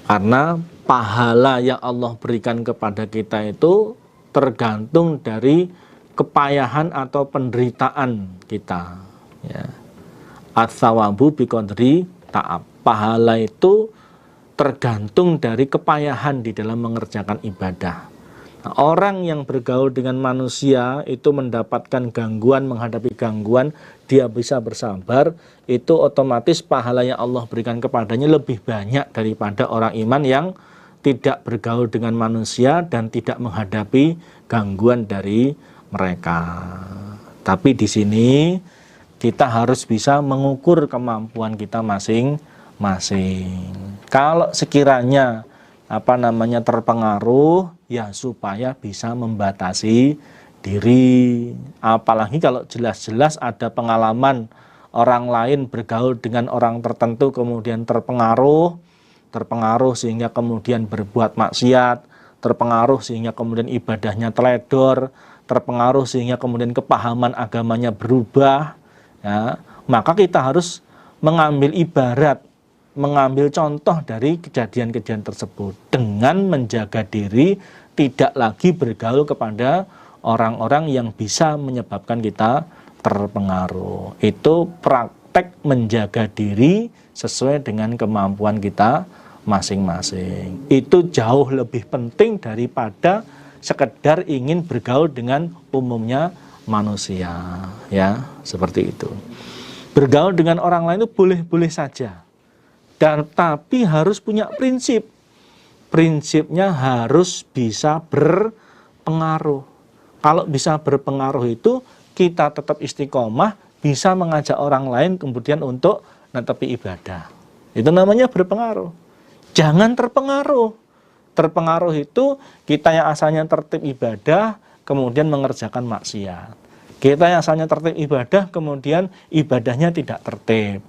Karena pahala yang Allah berikan kepada kita itu tergantung dari kepayahan atau penderitaan kita. Ya. Ats-tsawabu biqadri ta'ab. Pahala itu tergantung dari kepayahan di dalam mengerjakan ibadah. Nah, orang yang bergaul dengan manusia itu mendapatkan gangguan, menghadapi gangguan, dia bisa bersabar, itu otomatis pahala yang Allah berikan kepadanya lebih banyak daripada orang iman yang tidak bergaul dengan manusia dan tidak menghadapi gangguan dari mereka. Tapi di sini kita harus bisa mengukur kemampuan kita masing-masing. Kalau sekiranya terpengaruh, ya supaya bisa membatasi diri. Apalagi kalau jelas-jelas ada pengalaman orang lain bergaul dengan orang tertentu kemudian terpengaruh sehingga kemudian berbuat maksiat, terpengaruh sehingga kemudian ibadahnya teledor, terpengaruh sehingga kemudian kepahaman agamanya berubah, ya, maka kita harus mengambil ibarat, mengambil contoh dari kejadian-kejadian tersebut dengan menjaga diri tidak lagi bergaul kepada orang-orang yang bisa menyebabkan kita terpengaruh. Itu praktek menjaga diri sesuai dengan kemampuan kita masing-masing. Itu jauh lebih penting daripada sekedar ingin bergaul dengan umumnya manusia, ya, seperti itu. Bergaul dengan orang lain itu boleh-boleh saja, tapi harus punya prinsip. Prinsipnya harus bisa berpengaruh. Kalau bisa berpengaruh itu kita tetap istiqomah, bisa mengajak orang lain kemudian untuk netepi ibadah. Itu namanya berpengaruh. Jangan terpengaruh. Terpengaruh itu kita yang asalnya tertib ibadah kemudian mengerjakan maksiat. Kita yang asalnya tertib ibadah kemudian ibadahnya tidak tertib.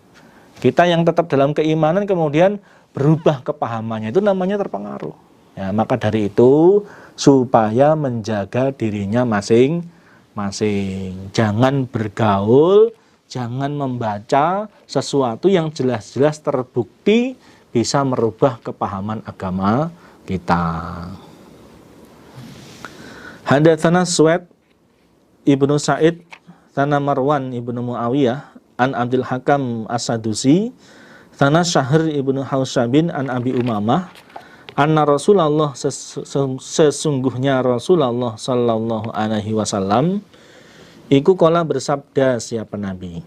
Kita yang tetap dalam keimanan kemudian berubah kepahamannya, itu namanya terpengaruh. Ya, maka dari itu supaya menjaga dirinya masing-masing. Jangan bergaul, jangan membaca sesuatu yang jelas-jelas terbukti bisa merubah kepahaman agama kita. Hadatsana Suwaid Ibnu Sa'id Tana Marwan Ibnu Muawiyah an Abdul Hakam As-Sadusi Tana Syahr Ibnu Hausabin an Abi Umamah anna Rasulullah, sesungguhnya Rasulullah sallallahu alaihi wasallam iku qala bersabda, siapa Nabi,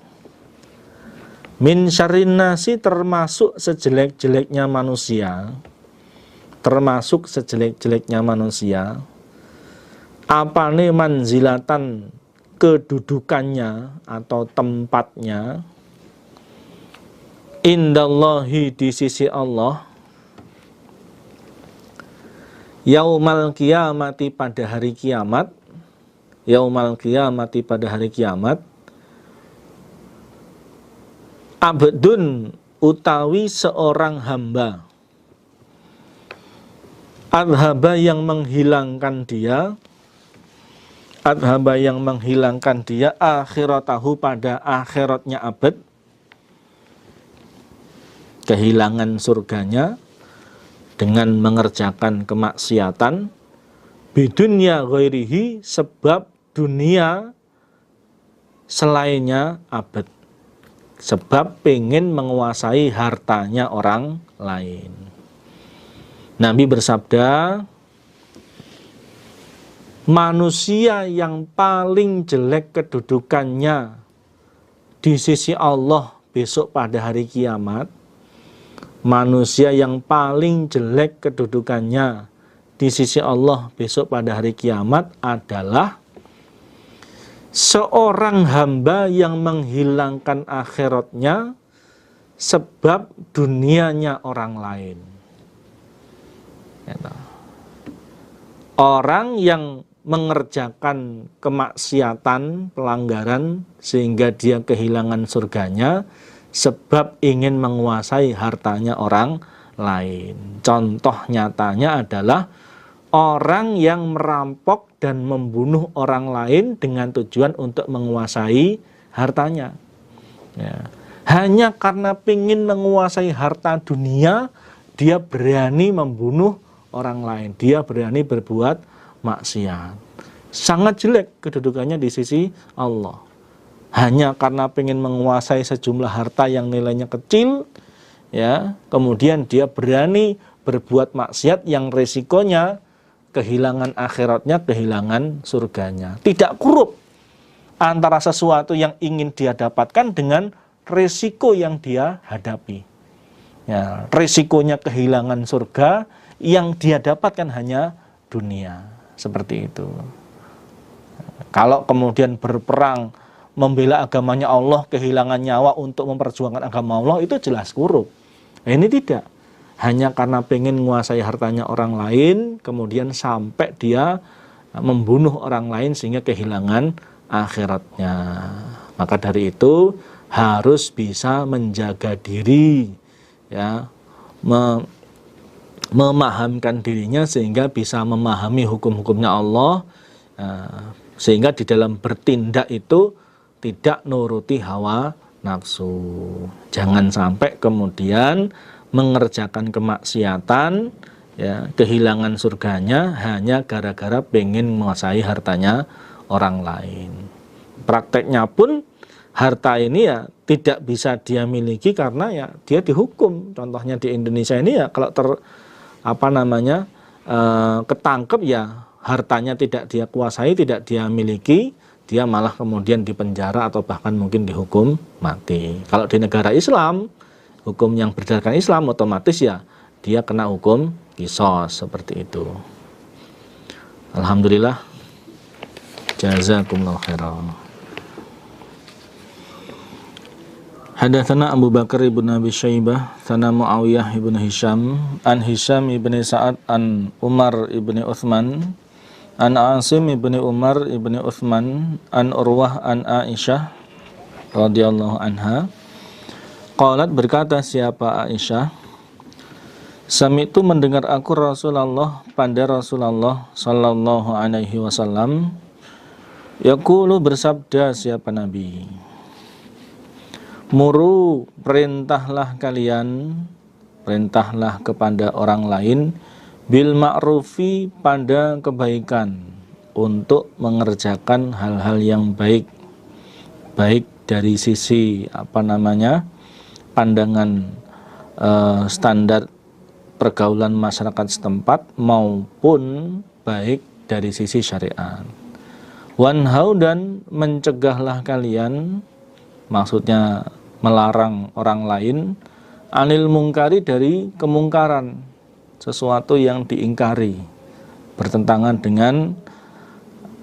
min syarrin nasi, termasuk sejelek-jeleknya manusia, termasuk sejelek-jeleknya manusia, apane manzilatan, kedudukannya atau tempatnya, indallahi, di sisi Allah, yaumal qiyamati, pada hari kiamat, yaumal qiyamati, pada hari kiamat, abdun, utawi seorang hamba, adhaba, yang menghilangkan dia, adhaba, yang menghilangkan dia, akhiratahu, pada akhiratnya abad, kehilangan surganya, dengan mengerjakan kemaksiatan, bidunya ghairihi, sebab dunia selainnya abad, sebab pengen menguasai hartanya orang lain. Nabi bersabda, manusia yang paling jelek kedudukannya di sisi Allah besok pada hari kiamat, manusia yang paling jelek kedudukannya di sisi Allah besok pada hari kiamat adalah seorang hamba yang menghilangkan akhiratnya sebab dunianya orang lain. Orang yang mengerjakan kemaksiatan, pelanggaran, sehingga dia kehilangan surganya sebab ingin menguasai hartanya orang lain. Contoh nyatanya adalah orang yang merampok dan membunuh orang lain dengan tujuan untuk menguasai hartanya. Ya. Hanya karena ingin menguasai harta dunia, dia berani membunuh orang lain. Dia berani berbuat maksiat. Sangat jelek kedudukannya di sisi Allah. Hanya karena ingin menguasai sejumlah harta yang nilainya kecil, ya, kemudian dia berani berbuat maksiat yang resikonya kehilangan akhiratnya, kehilangan surganya. Tidak kurup antara sesuatu yang ingin dia dapatkan dengan resiko yang dia hadapi. Ya, resikonya kehilangan surga, yang dia dapatkan hanya dunia. Seperti itu. Kalau kemudian berperang membela agamanya Allah, kehilangan nyawa untuk memperjuangkan agama Allah, itu jelas kurup. Nah, ini tidak. Hanya karena pengen menguasai hartanya orang lain, kemudian sampai dia membunuh orang lain sehingga kehilangan akhiratnya. Maka dari itu harus bisa menjaga diri, ya, memahamkan dirinya sehingga bisa memahami hukum-hukumnya Allah, sehingga di dalam bertindak itu tidak nuruti hawa nafsu. Jangan sampai kemudian mengerjakan kemaksiatan, ya, kehilangan surganya hanya gara-gara pengen menguasai hartanya orang lain. Prakteknya pun harta ini ya tidak bisa dia miliki karena ya dia dihukum. Contohnya di Indonesia ini ya kalau ketangkep ya hartanya tidak dia kuasai, tidak dia miliki, dia malah kemudian dipenjara atau bahkan mungkin dihukum mati. Kalau di negara Islam, hukum yang berdasarkan Islam, otomatis ya dia kena hukum qisas, seperti itu. Alhamdulillah. Jazakumullah khairan. Hadatsana Abu Bakar ibn Abi Syaibah, sana Muawiyah ibn Hisham, an Hisham ibn Sa'ad, an Umar ibn Uthman, an Asim ibn Umar ibn Uthman, an Urwah an Aisyah radhiyallahu anha. Qalat, berkata siapa Aisyah, sami'tu mendengar aku Rasulullah pada Rasulullah sallallahu alaihi wasallam, yaqulu, bersabda siapa Nabi, muru, perintahlah kalian, perintahlah kepada orang lain, bil ma'rufi, pada kebaikan, untuk mengerjakan hal-hal yang baik, baik dari sisi pandangan standar pergaulan masyarakat setempat maupun baik dari sisi syariat. Wanhau, dan mencegahlah kalian, maksudnya melarang orang lain, anil mungkari, dari kemungkaran, sesuatu yang diingkari, bertentangan dengan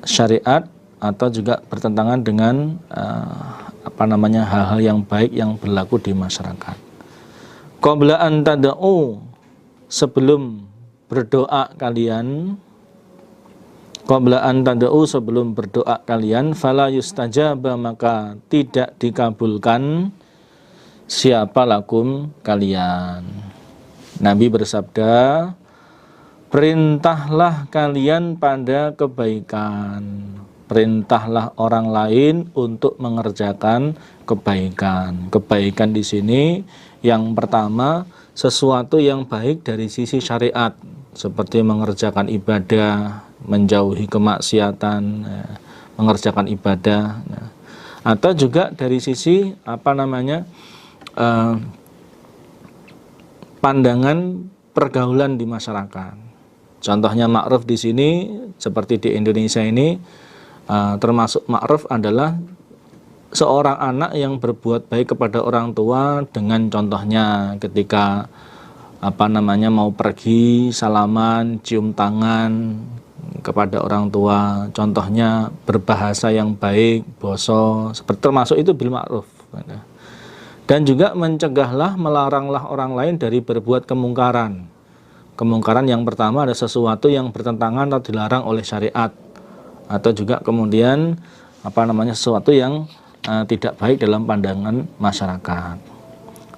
syariat atau juga bertentangan dengan hal-hal yang baik yang berlaku di masyarakat. Qabla an tad'u, sebelum berdoa kalian, qabla an tad'u, sebelum berdoa kalian, fala yustajaba, maka tidak dikabulkan, siapa lakum, kalian. Nabi bersabda, perintahlah kalian pada kebaikan, perintahlah orang lain untuk mengerjakan kebaikan. Kebaikan di sini Yang pertama, sesuatu yang baik dari sisi syariat, seperti mengerjakan ibadah, menjauhi kemaksiatan, ya, mengerjakan ibadah, ya. Atau juga dari sisi pandangan pergaulan di masyarakat. Contohnya ma'ruf di sini seperti di Indonesia ini, termasuk ma'ruf adalah seorang anak yang berbuat baik kepada orang tua dengan contohnya ketika mau pergi salaman, cium tangan kepada orang tua, contohnya berbahasa yang baik, boso, seperti termasuk itu bil ma'ruf. Dan juga mencegahlah, melaranglah orang lain dari berbuat kemungkaran. Kemungkaran yang pertama ada sesuatu yang bertentangan atau dilarang oleh syariat, atau juga kemudian sesuatu yang tidak baik dalam pandangan masyarakat.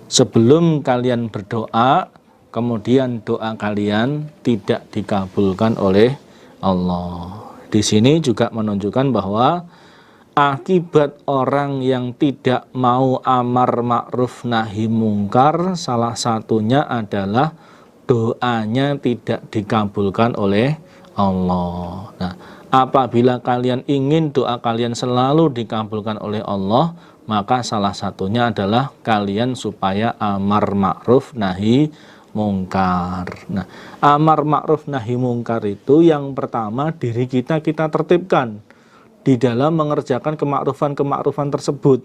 Sebelum kalian berdoa, kemudian doa kalian tidak dikabulkan oleh Allah. Di sini juga menunjukkan bahwa akibat orang yang tidak mau amar ma'ruf nahi mungkar salah satunya adalah doanya tidak dikabulkan oleh Allah. Nah, apabila kalian ingin doa kalian selalu dikabulkan oleh Allah, maka salah satunya adalah kalian supaya amar ma'ruf nahi mungkar. Nah, amar ma'ruf nahi mungkar itu yang pertama diri kita tertibkan di dalam mengerjakan kemakrufan tersebut.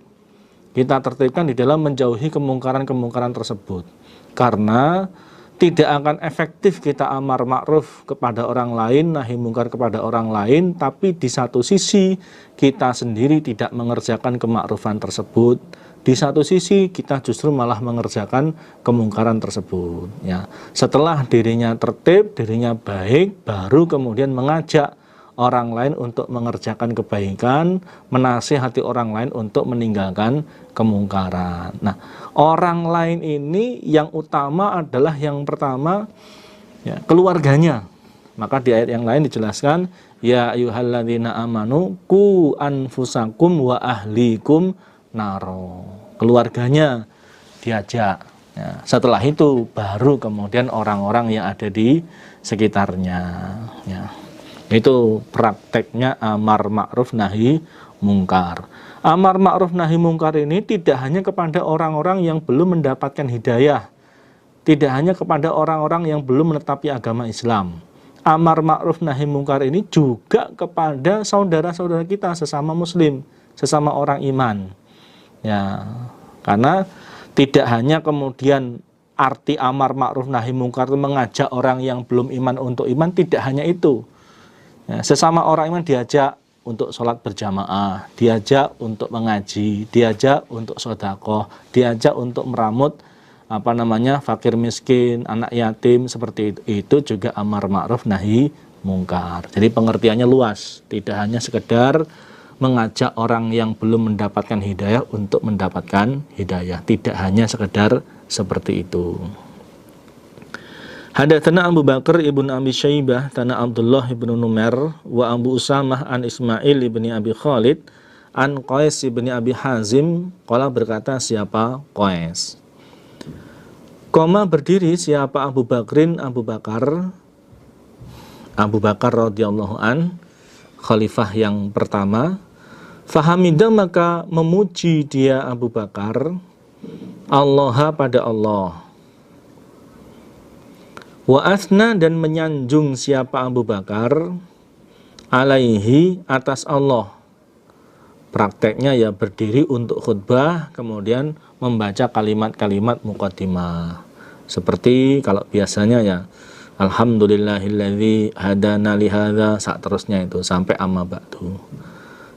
Kita tertibkan di dalam menjauhi kemungkaran tersebut. Karena tidak akan efektif kita amar ma'ruf kepada orang lain, nahi mungkar kepada orang lain, tapi di satu sisi kita sendiri tidak mengerjakan kemakrufan tersebut. Di satu sisi kita justru malah mengerjakan kemungkaran tersebut. Ya. Setelah dirinya tertib, dirinya baik, baru kemudian mengajak orang lain untuk mengerjakan kebaikan, menasihati orang lain untuk meninggalkan kemungkaran. Nah, orang lain ini yang utama adalah yang pertama ya, keluarganya. Maka di ayat yang lain dijelaskan, ya ayyuhalladzina amanu qu anfusakum wa ahlikum naro. Keluarganya diajak. Ya, setelah itu baru kemudian orang-orang yang ada di sekitarnya. Ya. Itu prakteknya amar ma'ruf nahi mungkar. Amar ma'ruf nahi mungkar ini tidak hanya kepada orang-orang yang belum mendapatkan hidayah, tidak hanya kepada orang-orang yang belum menetapi agama Islam. Amar ma'ruf nahi mungkar ini juga kepada saudara-saudara kita sesama muslim, sesama orang iman. Ya, karena tidak hanya kemudian arti amar ma'ruf nahi mungkar itu mengajak orang yang belum iman untuk iman, tidak hanya itu. Ya, sesama orang iman diajak untuk sholat berjamaah, diajak untuk mengaji, diajak untuk sedekah, diajak untuk meramut fakir miskin, anak yatim, seperti itu juga amar ma'ruf nahi mungkar. Jadi pengertiannya luas, tidak hanya sekedar mengajak orang yang belum mendapatkan hidayah untuk mendapatkan hidayah, tidak hanya sekedar seperti itu. Hadatsana Abu Bakar ibn Abi Syaibah tana Abdullah ibn Numair wa Abu Usamah an Ismail ibn Abi Khalid an Qais ibn Abi Hazim qala berkata siapa Qais. Koma berdiri siapa Abu Bakrin Abu Bakar radhiyallahu an, khalifah yang pertama. Fahamidah maka memuji dia Abu Bakar Allah pada Allah. Wa asna dan menyanjung siapa Abu Bakar alaihi atas Allah. Prakteknya ya berdiri untuk khutbah, kemudian membaca kalimat-kalimat muqaddimah. Seperti kalau biasanya ya alhamdulillahilladzi hadana li hadza, seterusnya itu sampai amma ba'du.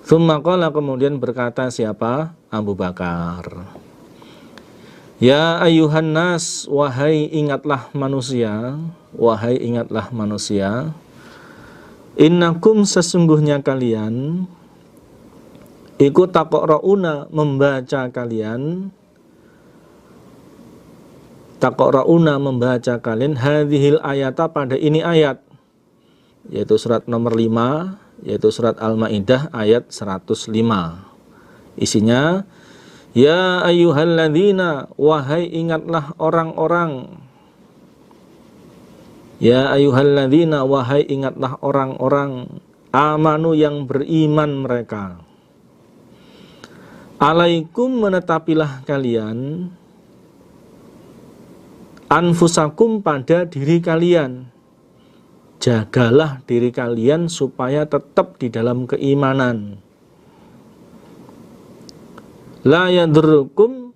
Tsumma qala, kemudian berkata siapa Abu Bakar, ya ayuhan nas, wahai ingatlah manusia, innakum sesungguhnya kalian, iku taqra'una membaca kalian, hadhil ayata pada ini ayat, yaitu surat nomor 5, yaitu surat Al-Maidah ayat 105. Isinya Ya ayyuhalladzina, wahai ingatlah orang-orang. Ya ayyuhalladzina, wahai ingatlah orang-orang. Amanu yang beriman mereka. Alaikum menetapilah kalian. Anfusakum pada diri kalian. Jagalah diri kalian supaya tetap di dalam keimanan. La yadurrukum,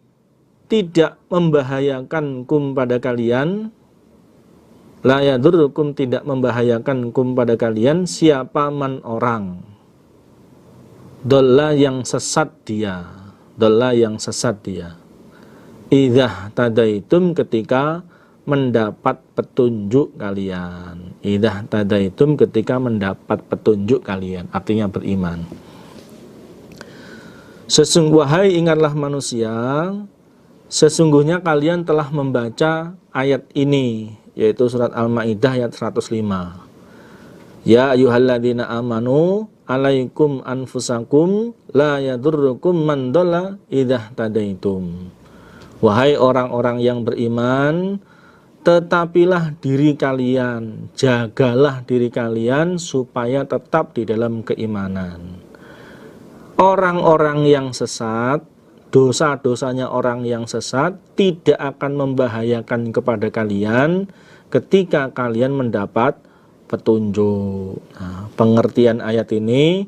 tidak membahayakan kum pada kalian. La yadurrukum, tidak membahayakan kum pada kalian siapa man orang. Dolla yang sesat dia. Dolla yang sesat dia. Idzah tadaitum, ketika mendapat petunjuk kalian. Idzah tadaitum, ketika mendapat petunjuk kalian. Artinya beriman. Sesungguhnya ingatlah manusia, sesungguhnya kalian telah membaca ayat ini, yaitu surat Al-Maidah ayat 105. Ya ayyuhalladzina amanu alaikum anfusakum la yadurrukum man dhalla idzah tadaitum. Wahai orang-orang yang beriman, tetapilah diri kalian, jagalah diri kalian supaya tetap di dalam keimanan. Orang-orang yang sesat, dosa-dosanya orang yang sesat tidak akan membahayakan kepada kalian ketika kalian mendapat petunjuk. Nah, pengertian ayat ini,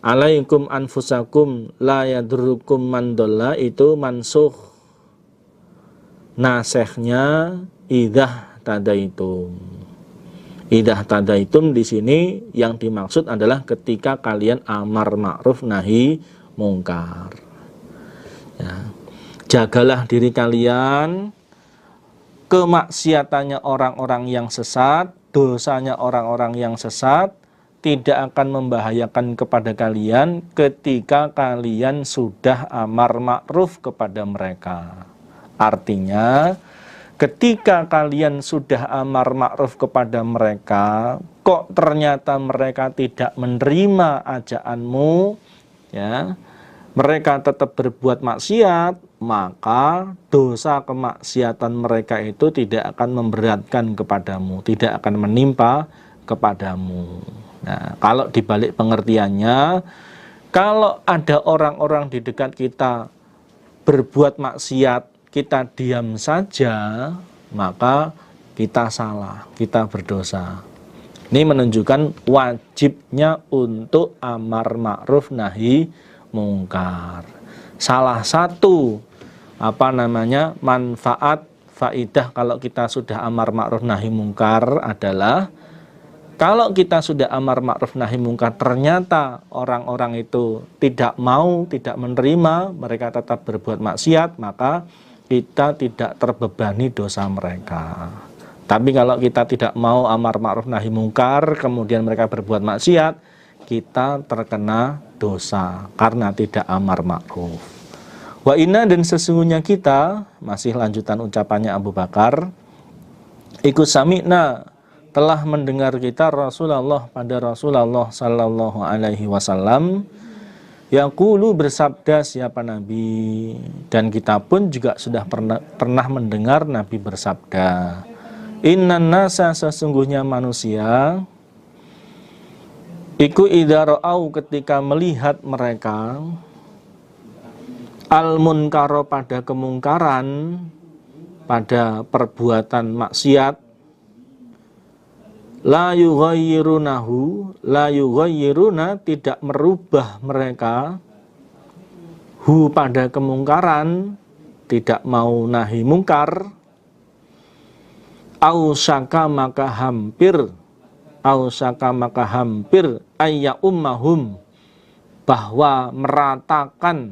alaikum anfusakum la yadurrukum man dhalla, itu mansukh. Nasehnya idzah tadaitum. Idzah tadaitum di sini yang dimaksud adalah ketika kalian amar ma'ruf nahi mungkar. Ya. Jagalah diri kalian, kemaksiatannya orang-orang yang sesat, dosanya orang-orang yang sesat tidak akan membahayakan kepada kalian ketika kalian sudah amar ma'ruf kepada mereka. Artinya, ketika kalian sudah amar ma'ruf kepada mereka, kok ternyata mereka tidak menerima ajaanmu, ya, mereka tetap berbuat maksiat, maka dosa kemaksiatan mereka itu tidak akan memberatkan kepadamu, tidak akan menimpa kepadamu. Nah, kalau dibalik pengertiannya, kalau ada orang-orang di dekat kita berbuat maksiat, kita diam saja, maka kita salah, kita berdosa. Ini menunjukkan wajibnya untuk amar ma'ruf nahi mungkar. Salah satu manfaat faidah kalau kita sudah amar ma'ruf nahi mungkar adalah, kalau kita sudah amar ma'ruf nahi mungkar ternyata orang-orang itu tidak mau, tidak menerima, mereka tetap berbuat maksiat, maka kita tidak terbebani dosa mereka. Tapi kalau kita tidak mau amar ma'ruf nahi mungkar, kemudian mereka berbuat maksiat, kita terkena dosa karena tidak amar ma'ruf. Wa inna, dan sesungguhnya kita, masih lanjutan ucapannya Abu Bakar, iku sami'na, telah mendengar kita Rasulullah pada Rasulullah sallallahu alaihi wasallam, yaqulu, bersabda siapa Nabi, dan kita pun juga sudah pernah mendengar Nabi bersabda, innan nasa, sesungguhnya manusia, iku idza ra'au, ketika melihat mereka, al munkaro, pada kemungkaran, pada perbuatan maksiat, la yughayyirunahu, la yughayyiruna, tidak merubah mereka, hu, pada kemungkaran, tidak mau nahi mungkar, ausaka, maka hampir, ausaka, maka hampir, ayya ummahum, bahwa meratakan,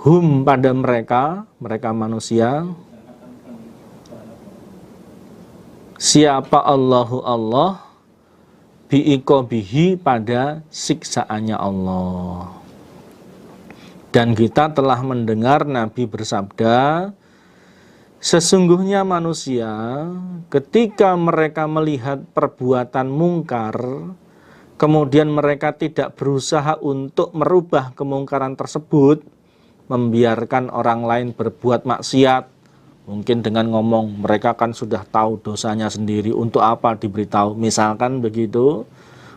hum, pada mereka, mereka manusia, siapa Allahu Allah, bi'iqobihi, pada siksaannya Allah. Dan kita telah mendengar Nabi bersabda, sesungguhnya manusia ketika mereka melihat perbuatan mungkar, kemudian mereka tidak berusaha untuk merubah kemungkaran tersebut, membiarkan orang lain berbuat maksiat, mungkin dengan ngomong mereka kan sudah tahu dosanya sendiri, untuk apa diberitahu, misalkan begitu,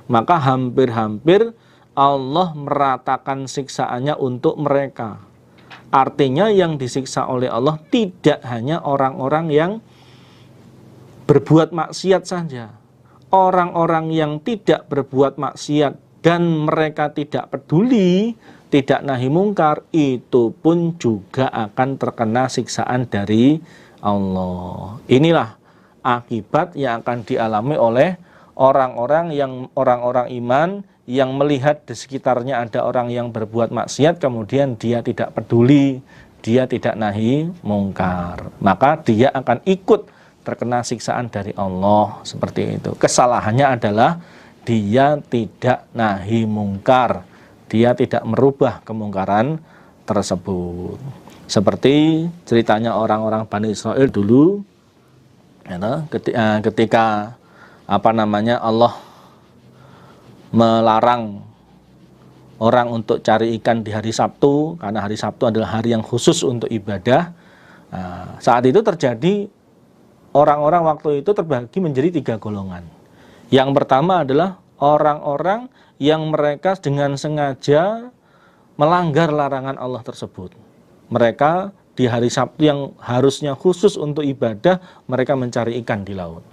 maka hampir-hampir Allah meratakan siksaannya untuk mereka. Artinya yang disiksa oleh Allah tidak hanya orang-orang yang berbuat maksiat saja. Orang-orang yang tidak berbuat maksiat dan mereka tidak peduli, tidak nahi mungkar, itu pun juga akan terkena siksaan dari Allah. Inilah akibat yang akan dialami oleh orang-orang iman yang melihat di sekitarnya ada orang yang berbuat maksiat, kemudian dia tidak peduli, dia tidak nahi mungkar, maka dia akan ikut terkena siksaan dari Allah seperti itu. Kesalahannya adalah dia tidak nahi mungkar, dia tidak merubah kemungkaran tersebut. Seperti ceritanya orang-orang Bani Israel dulu, ketika Allah melarang orang untuk cari ikan di hari Sabtu, karena hari Sabtu adalah hari yang khusus untuk ibadah. Saat itu terjadi, orang-orang waktu itu terbagi menjadi 3 golongan. Yang pertama adalah orang-orang yang mereka dengan sengaja melanggar larangan Allah tersebut. Mereka di hari Sabtu yang harusnya khusus untuk ibadah, mereka mencari ikan di laut.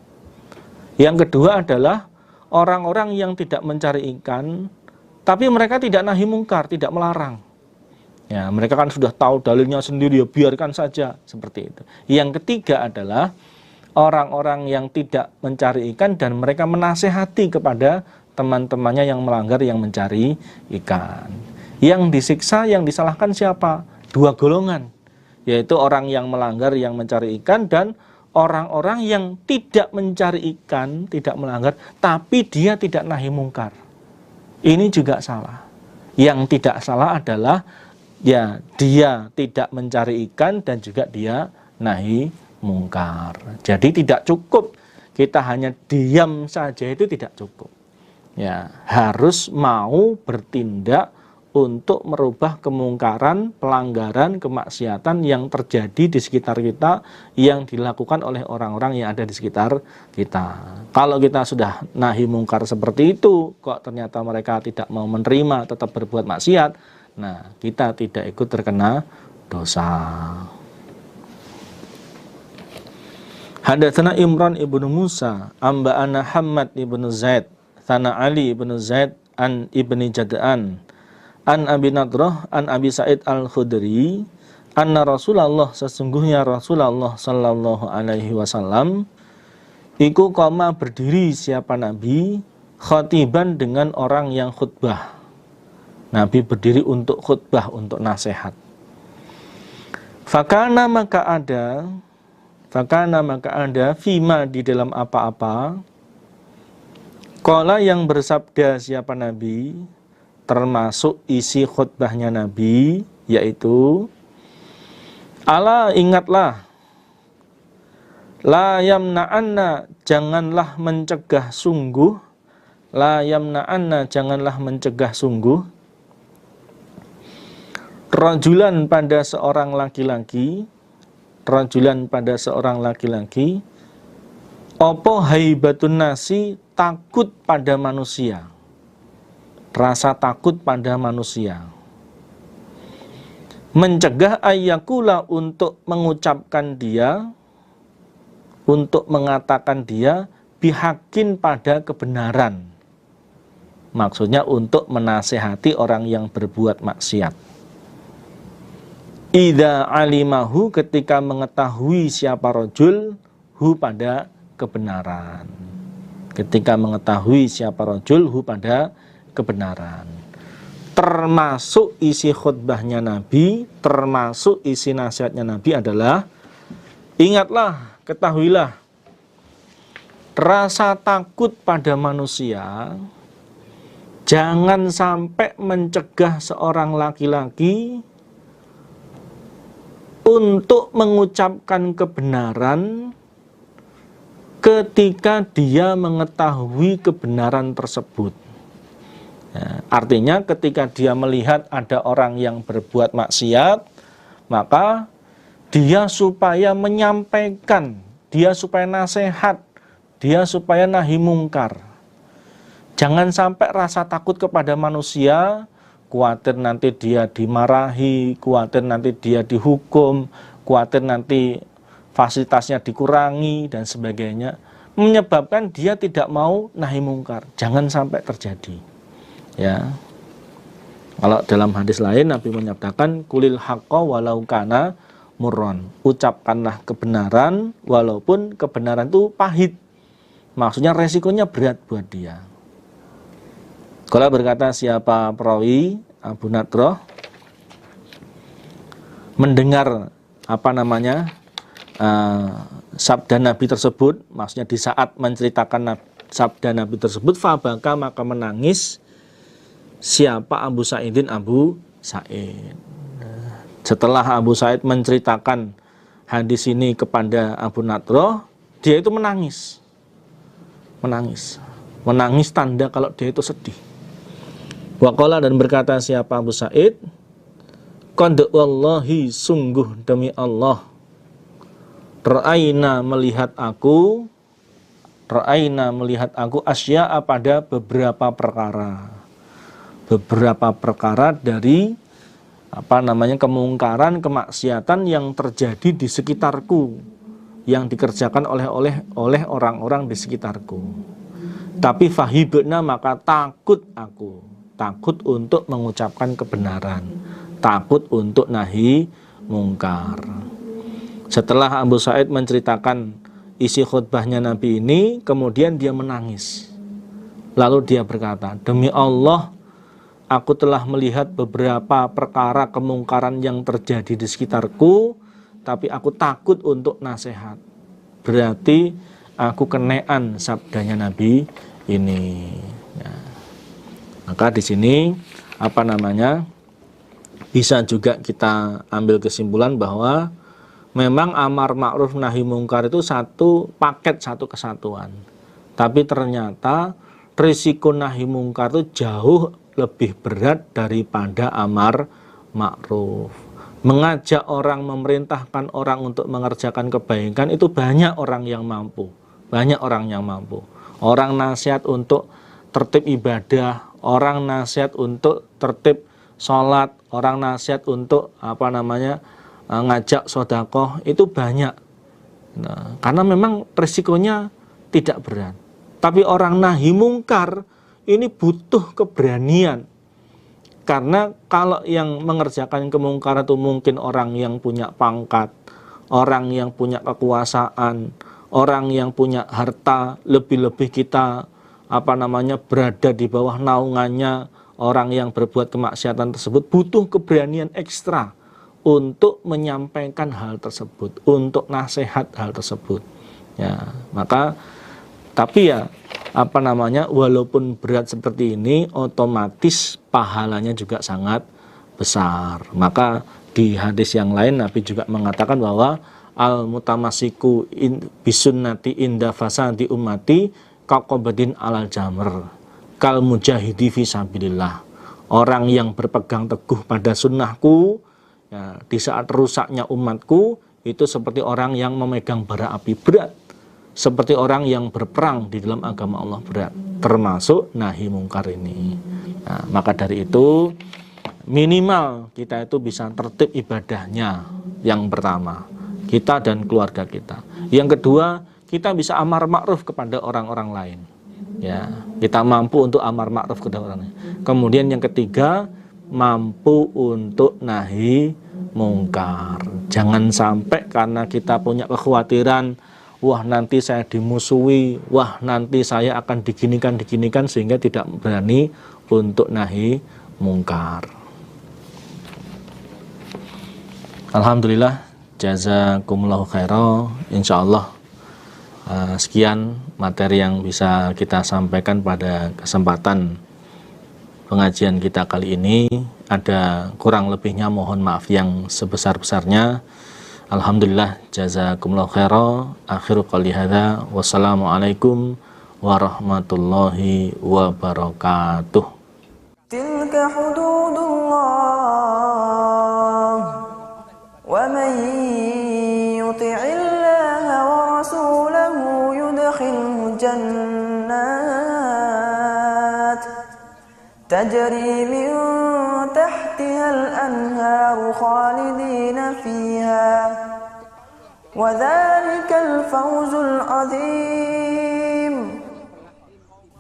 Yang kedua adalah orang-orang yang tidak mencari ikan, tapi mereka tidak nahi mungkar, tidak melarang. Ya, mereka kan sudah tahu dalilnya sendiri, ya biarkan saja, seperti itu. Yang ketiga adalah orang-orang yang tidak mencari ikan dan mereka menasehati kepada teman-temannya yang melanggar, yang mencari ikan. Yang disiksa, yang disalahkan siapa? 2 golongan, yaitu orang yang melanggar, yang mencari ikan, dan orang-orang yang tidak mencari ikan, tidak melanggar, tapi dia tidak nahi mungkar. Ini juga salah. Yang tidak salah adalah ya dia tidak mencari ikan dan juga dia nahi mungkar. Jadi tidak cukup kita hanya diam saja, itu tidak cukup. Ya, harus mau bertindak untuk merubah kemungkaran, pelanggaran, kemaksiatan yang terjadi di sekitar kita, yang dilakukan oleh orang-orang yang ada di sekitar kita. Kalau kita sudah nahi mungkar seperti itu, kok ternyata mereka tidak mau menerima, tetap berbuat maksiat, nah kita tidak ikut terkena dosa. Hadatsana Imran ibnu Musa, amba'ana Hammad ibnu Zaid, Thana Ali ibnu Zaid, an ibni Jad'an, an Abi Nadrah, an Abi Sa'id al-Khudri, anna Rasulullah, sesungguhnya Rasulullah sallallahu alaihi wasallam, iku qoma berdiri siapa Nabi, khatiban dengan orang yang khutbah. Nabi berdiri untuk khutbah, untuk nasihat. Fakana maka ada fima di dalam apa-apa, qala yang bersabda siapa Nabi, termasuk isi khutbahnya Nabi, yaitu ala ingatlah, la yamna'anna janganlah mencegah sungguh, la yamna'anna janganlah mencegah sungguh, rajulan pada seorang laki-laki, rajulan pada seorang laki-laki, opo haibatun nasi, takut pada manusia, rasa takut pada manusia, mencegah ayyakula untuk mengucapkan dia, untuk mengatakan dia, bihakin pada kebenaran, maksudnya untuk menasehati orang yang berbuat maksiat. Idza alimahu, ketika mengetahui siapa rajul, hu pada kebenaran. Ketika mengetahui siapa rajul, hu pada kebenaran. Termasuk isi khutbahnya Nabi, termasuk isi nasihatnya Nabi adalah, ingatlah, ketahuilah, rasa takut pada manusia jangan sampai mencegah seorang laki-laki untuk mengucapkan kebenaran ketika dia mengetahui kebenaran tersebut. Ya, artinya ketika dia melihat ada orang yang berbuat maksiat, maka dia supaya menyampaikan, dia supaya nasihat, dia supaya nahi mungkar. Jangan sampai rasa takut kepada manusia, khawatir nanti dia dimarahi, khawatir nanti dia dihukum, khawatir nanti fasilitasnya dikurangi dan sebagainya, menyebabkan dia tidak mau nahi mungkar. Jangan sampai terjadi. Ya. Kalau dalam hadis lain Nabi menyatakan kulil haqqa walau kana murron. Ucapkanlah kebenaran walaupun kebenaran itu pahit. Maksudnya resikonya berat buat dia. Kalau berkata siapa perawi Abu Nadroh mendengar sabda Nabi tersebut, maksudnya di saat menceritakan sabda Nabi tersebut, fabaka maka menangis siapa Abu Sa'idin Abu Sa'id. Setelah Abu Sa'id menceritakan hadis ini kepada Abu Nadroh, dia itu menangis. Menangis tanda kalau dia itu sedih. Waqala dan berkata siapa Abu Sa'id, qad wallahi sungguh demi Allah, Ra'ayna melihat aku asya'a pada beberapa perkara dari kemungkaran, kemaksiatan yang terjadi di sekitarku, yang dikerjakan oleh orang-orang di sekitarku. Tapi fahibna maka takut untuk mengucapkan kebenaran, takut untuk nahi mungkar. Setelah Abu Sa'id menceritakan isi khutbahnya Nabi ini, kemudian dia menangis. Lalu dia berkata, demi Allah, aku telah melihat beberapa perkara kemungkaran yang terjadi di sekitarku, tapi aku takut untuk nasihat. Berarti aku kenean sabdanya Nabi ini. Ya. Maka di sini bisa juga kita ambil kesimpulan bahwa memang amar ma'ruf nahi mungkar itu satu paket, satu kesatuan. Tapi ternyata risiko nahi mungkar itu jauh lebih berat daripada amar ma'ruf. Mengajak orang, memerintahkan orang untuk mengerjakan kebaikan itu banyak orang yang mampu. Orang nasihat untuk tertib ibadah, orang nasihat untuk tertib sholat, orang nasihat untuk ngajak sedekah itu banyak. Nah, karena memang risikonya tidak berat. Tapi orang nahi mungkar ini butuh keberanian. Karena kalau yang mengerjakan kemungkaran itu mungkin orang yang punya pangkat, orang yang punya kekuasaan, orang yang punya harta, lebih-lebih kita berada di bawah naungannya orang yang berbuat kemaksiatan tersebut, butuh keberanian ekstra untuk menyampaikan hal tersebut, untuk nasihat hal tersebut. Ya, maka tapi walaupun berat seperti ini, otomatis pahalanya juga sangat besar. Maka di hadis yang lain Nabi juga mengatakan bahwa al-mutamasiku bisunnati inda fasadi ummati kaqobadin alal jamr kal mujahidi fi sabilillah. Orang yang berpegang teguh pada sunnahku, ya, di saat rusaknya umatku, itu seperti orang yang memegang bara api berat, seperti orang yang berperang di dalam agama Allah berat, termasuk nahi mungkar ini. Nah, maka dari itu minimal kita itu bisa tertib ibadahnya. Yang pertama, kita dan keluarga kita. Yang kedua, kita bisa amar ma'ruf kepada orang-orang lain. Ya, kita mampu untuk amar ma'ruf kepada orang lain. Kemudian yang ketiga, mampu untuk nahi mungkar. Jangan sampai karena kita punya kekhawatiran, wah nanti saya dimusuhi, wah nanti saya akan diginikan sehingga tidak berani untuk nahi mungkar. Alhamdulillah, jazakumullahu khairan. Insyaallah sekian materi yang bisa kita sampaikan pada kesempatan pengajian kita kali ini. Ada kurang lebihnya mohon maaf yang sebesar-besarnya. Alhamdulillah, jazakumullahu khairan. Akhiru qouli hadza, wassalamualaikum warahmatullahi wabarakatuh. تلك حدود الله ومن يطع الله ورسوله يدخله جنات تجري من تحتها الأنهار خالدين فيها وذلك الفوز العظيم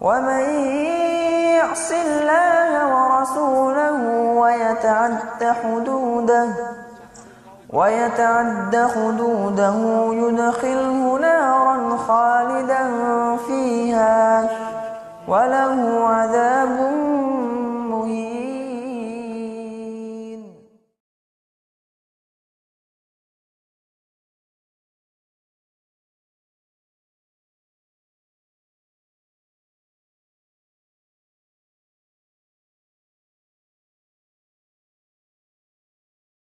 ومن يعص الله ورسوله ويتعد حدوده يدخله نارا خالدا فيها وله عذاب